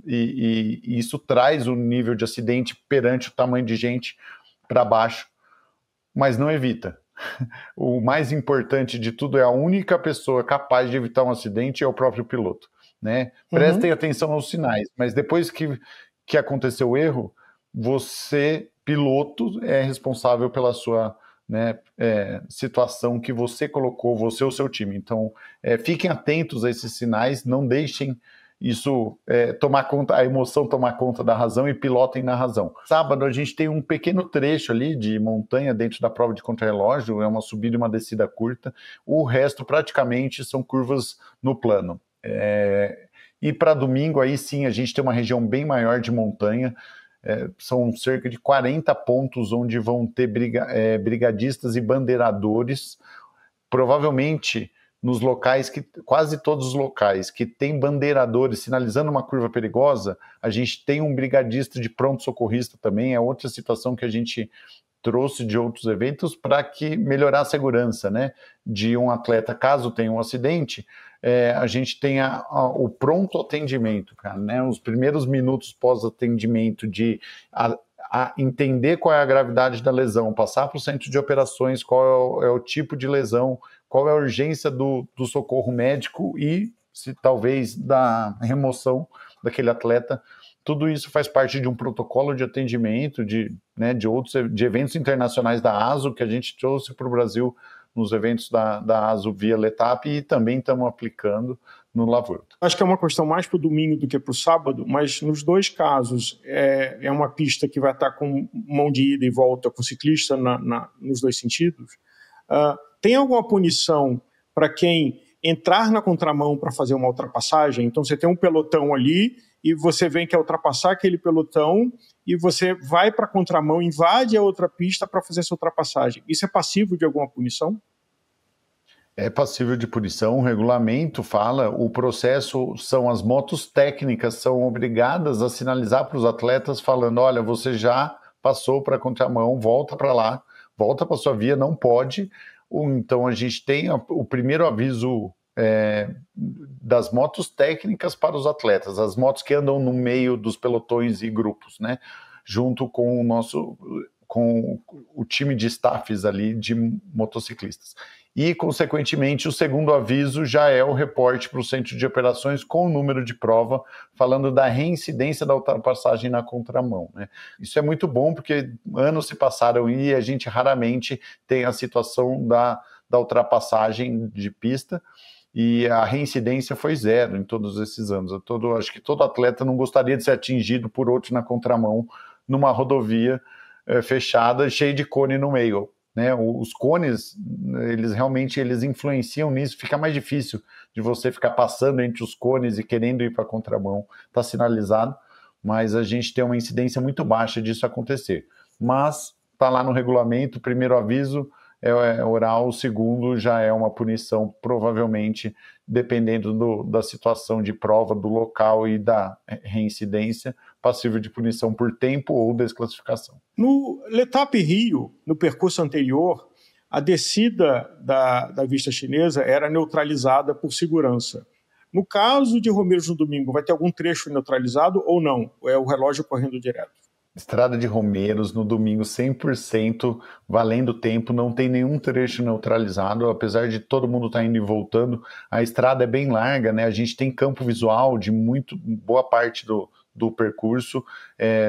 e isso traz o nível de acidente perante o tamanho de gente para baixo, mas não evita. O mais importante de tudo é a única pessoa capaz de evitar um acidente é o próprio piloto, né? Prestem atenção aos sinais, mas depois que aconteceu o erro, você, piloto, é responsável pela sua, né, situação que você colocou, você ou seu time. Então, fiquem atentos a esses sinais, não deixem isso tomar conta, a emoção tomar conta da razão e pilotem na razão. Sábado a gente tem um pequeno trecho ali de montanha dentro da prova de contrarrelógio, é uma subida e uma descida curta, o resto praticamente são curvas no plano. E para domingo aí sim a gente tem uma região bem maior de montanha, são cerca de 40 pontos onde vão ter brigadistas e bandeiradores, provavelmente nos locais, quase todos os locais que tem bandeiradores sinalizando uma curva perigosa, a gente tem um brigadista de pronto-socorrista também, é outra situação que a gente trouxe de outros eventos para que melhorar a segurança, né, de um atleta, caso tenha um acidente, a gente tenha o pronto atendimento, cara, né, os primeiros minutos pós-atendimento de entender qual é a gravidade da lesão, passar para o centro de operações qual é o tipo de lesão, qual é a urgência do socorro médico e, se talvez, da remoção daquele atleta. Tudo isso faz parte de um protocolo de atendimento, de outros de eventos internacionais da ASO, que a gente trouxe para o Brasil nos eventos da ASO via Letap, e também estamos aplicando no Lavoroto. Acho que é uma questão mais para o domingo do que para o sábado, mas nos dois casos é uma pista que vai estar com mão de ida e volta com o ciclista nos dois sentidos. Tem alguma punição para quem entrar na contramão para fazer uma ultrapassagem? Então você tem um pelotão ali e você vem quer ultrapassar aquele pelotão e você vai para a contramão, invade a outra pista para fazer essa ultrapassagem. Isso é passível de alguma punição? É passível de punição, o regulamento fala, o processo são as motos técnicas, são obrigadas a sinalizar para os atletas falando, olha, você já passou para a contramão, volta para lá, volta para sua via, não pode. Então a gente tem o primeiro aviso das motos técnicas para os atletas, as motos que andam no meio dos pelotões e grupos, né? Junto com o time de staffs ali de motociclistas. E, consequentemente, o segundo aviso já é o reporte para o centro de operações com o número de prova, falando da reincidência da ultrapassagem na contramão, né? Isso é muito bom, porque anos se passaram e a gente raramente tem a situação da ultrapassagem de pista, e a reincidência foi zero em todos esses anos. Acho que todo atleta não gostaria de ser atingido por outro na contramão numa rodovia fechada, cheia de cone no meio, né? Os cones, eles influenciam nisso, fica mais difícil de você ficar passando entre os cones e querendo ir para a contramão. Está sinalizado, mas a gente tem uma incidência muito baixa disso acontecer. Mas está lá no regulamento, o primeiro aviso é oral, o segundo já é uma punição, provavelmente, dependendo da situação de prova, do local e da reincidência, passível de punição por tempo ou desclassificação. No Letap Rio, no percurso anterior, a descida da vista chinesa era neutralizada por segurança. No caso de Romeiros no domingo, vai ter algum trecho neutralizado ou não? Ou é o relógio correndo direto? Estrada de Romeiros no domingo 100% valendo tempo, não tem nenhum trecho neutralizado, apesar de todo mundo estar indo e voltando. A estrada é bem larga, né? A gente tem campo visual de boa parte do percurso,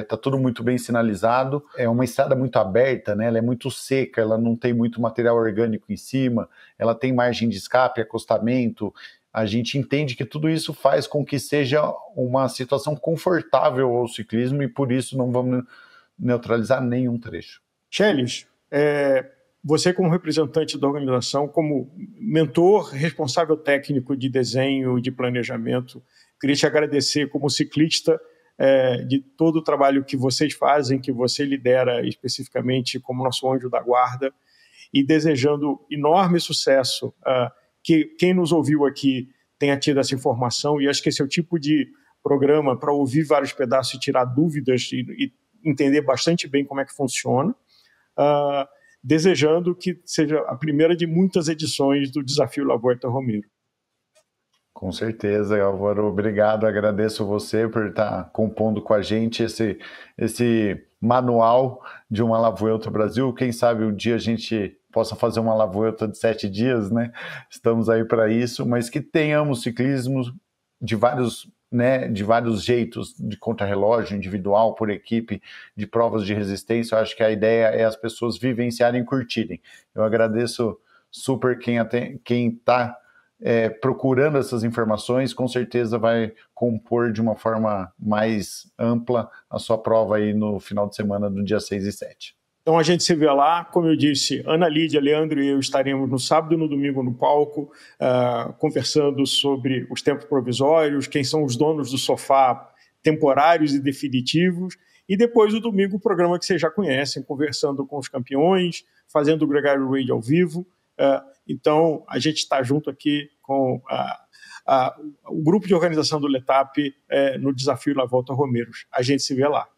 tá tudo muito bem sinalizado. É uma estrada muito aberta, né? Ela é muito seca, ela não tem muito material orgânico em cima, ela tem margem de escape, acostamento. A gente entende que tudo isso faz com que seja uma situação confortável ao ciclismo e por isso não vamos neutralizar nenhum trecho. Chelis, você como representante da organização, como mentor, responsável técnico de desenho e de planejamento, queria te agradecer como ciclista de todo o trabalho que vocês fazem, que você lidera especificamente como nosso anjo da guarda, e desejando enorme sucesso que quem nos ouviu aqui tenha tido essa informação, e acho que esse é o tipo de programa para ouvir vários pedaços e tirar dúvidas e entender bastante bem como é que funciona, desejando que seja a primeira de muitas edições do Desafio La Vuelta Romero. Com certeza, Álvaro, obrigado, agradeço você por estar compondo com a gente esse manual de uma La Vuelta Brasil. Quem sabe um dia a gente possa fazer uma La Vuelta de 7 dias, né? Estamos aí para isso, mas que tenhamos ciclismo de vários jeitos, de contrarrelógio, individual, por equipe, de provas de resistência. Eu acho que a ideia é as pessoas vivenciarem e curtirem. Eu agradeço super quem está procurando essas informações, com certeza vai compor de uma forma mais ampla a sua prova aí no final de semana do dia 6 e 7. Então a gente se vê lá, como eu disse, Ana Lídia, Leandro e eu estaremos no sábado e no domingo no palco, conversando sobre os tempos provisórios, quem são os donos do sofá temporários e definitivos, e depois do domingo o programa que vocês já conhecem, conversando com os campeões, fazendo o Gregário Radio ao vivo. Então a gente está junto aqui com o grupo de organização do Letap no Desafio La Volta Romeiros. A gente se vê lá.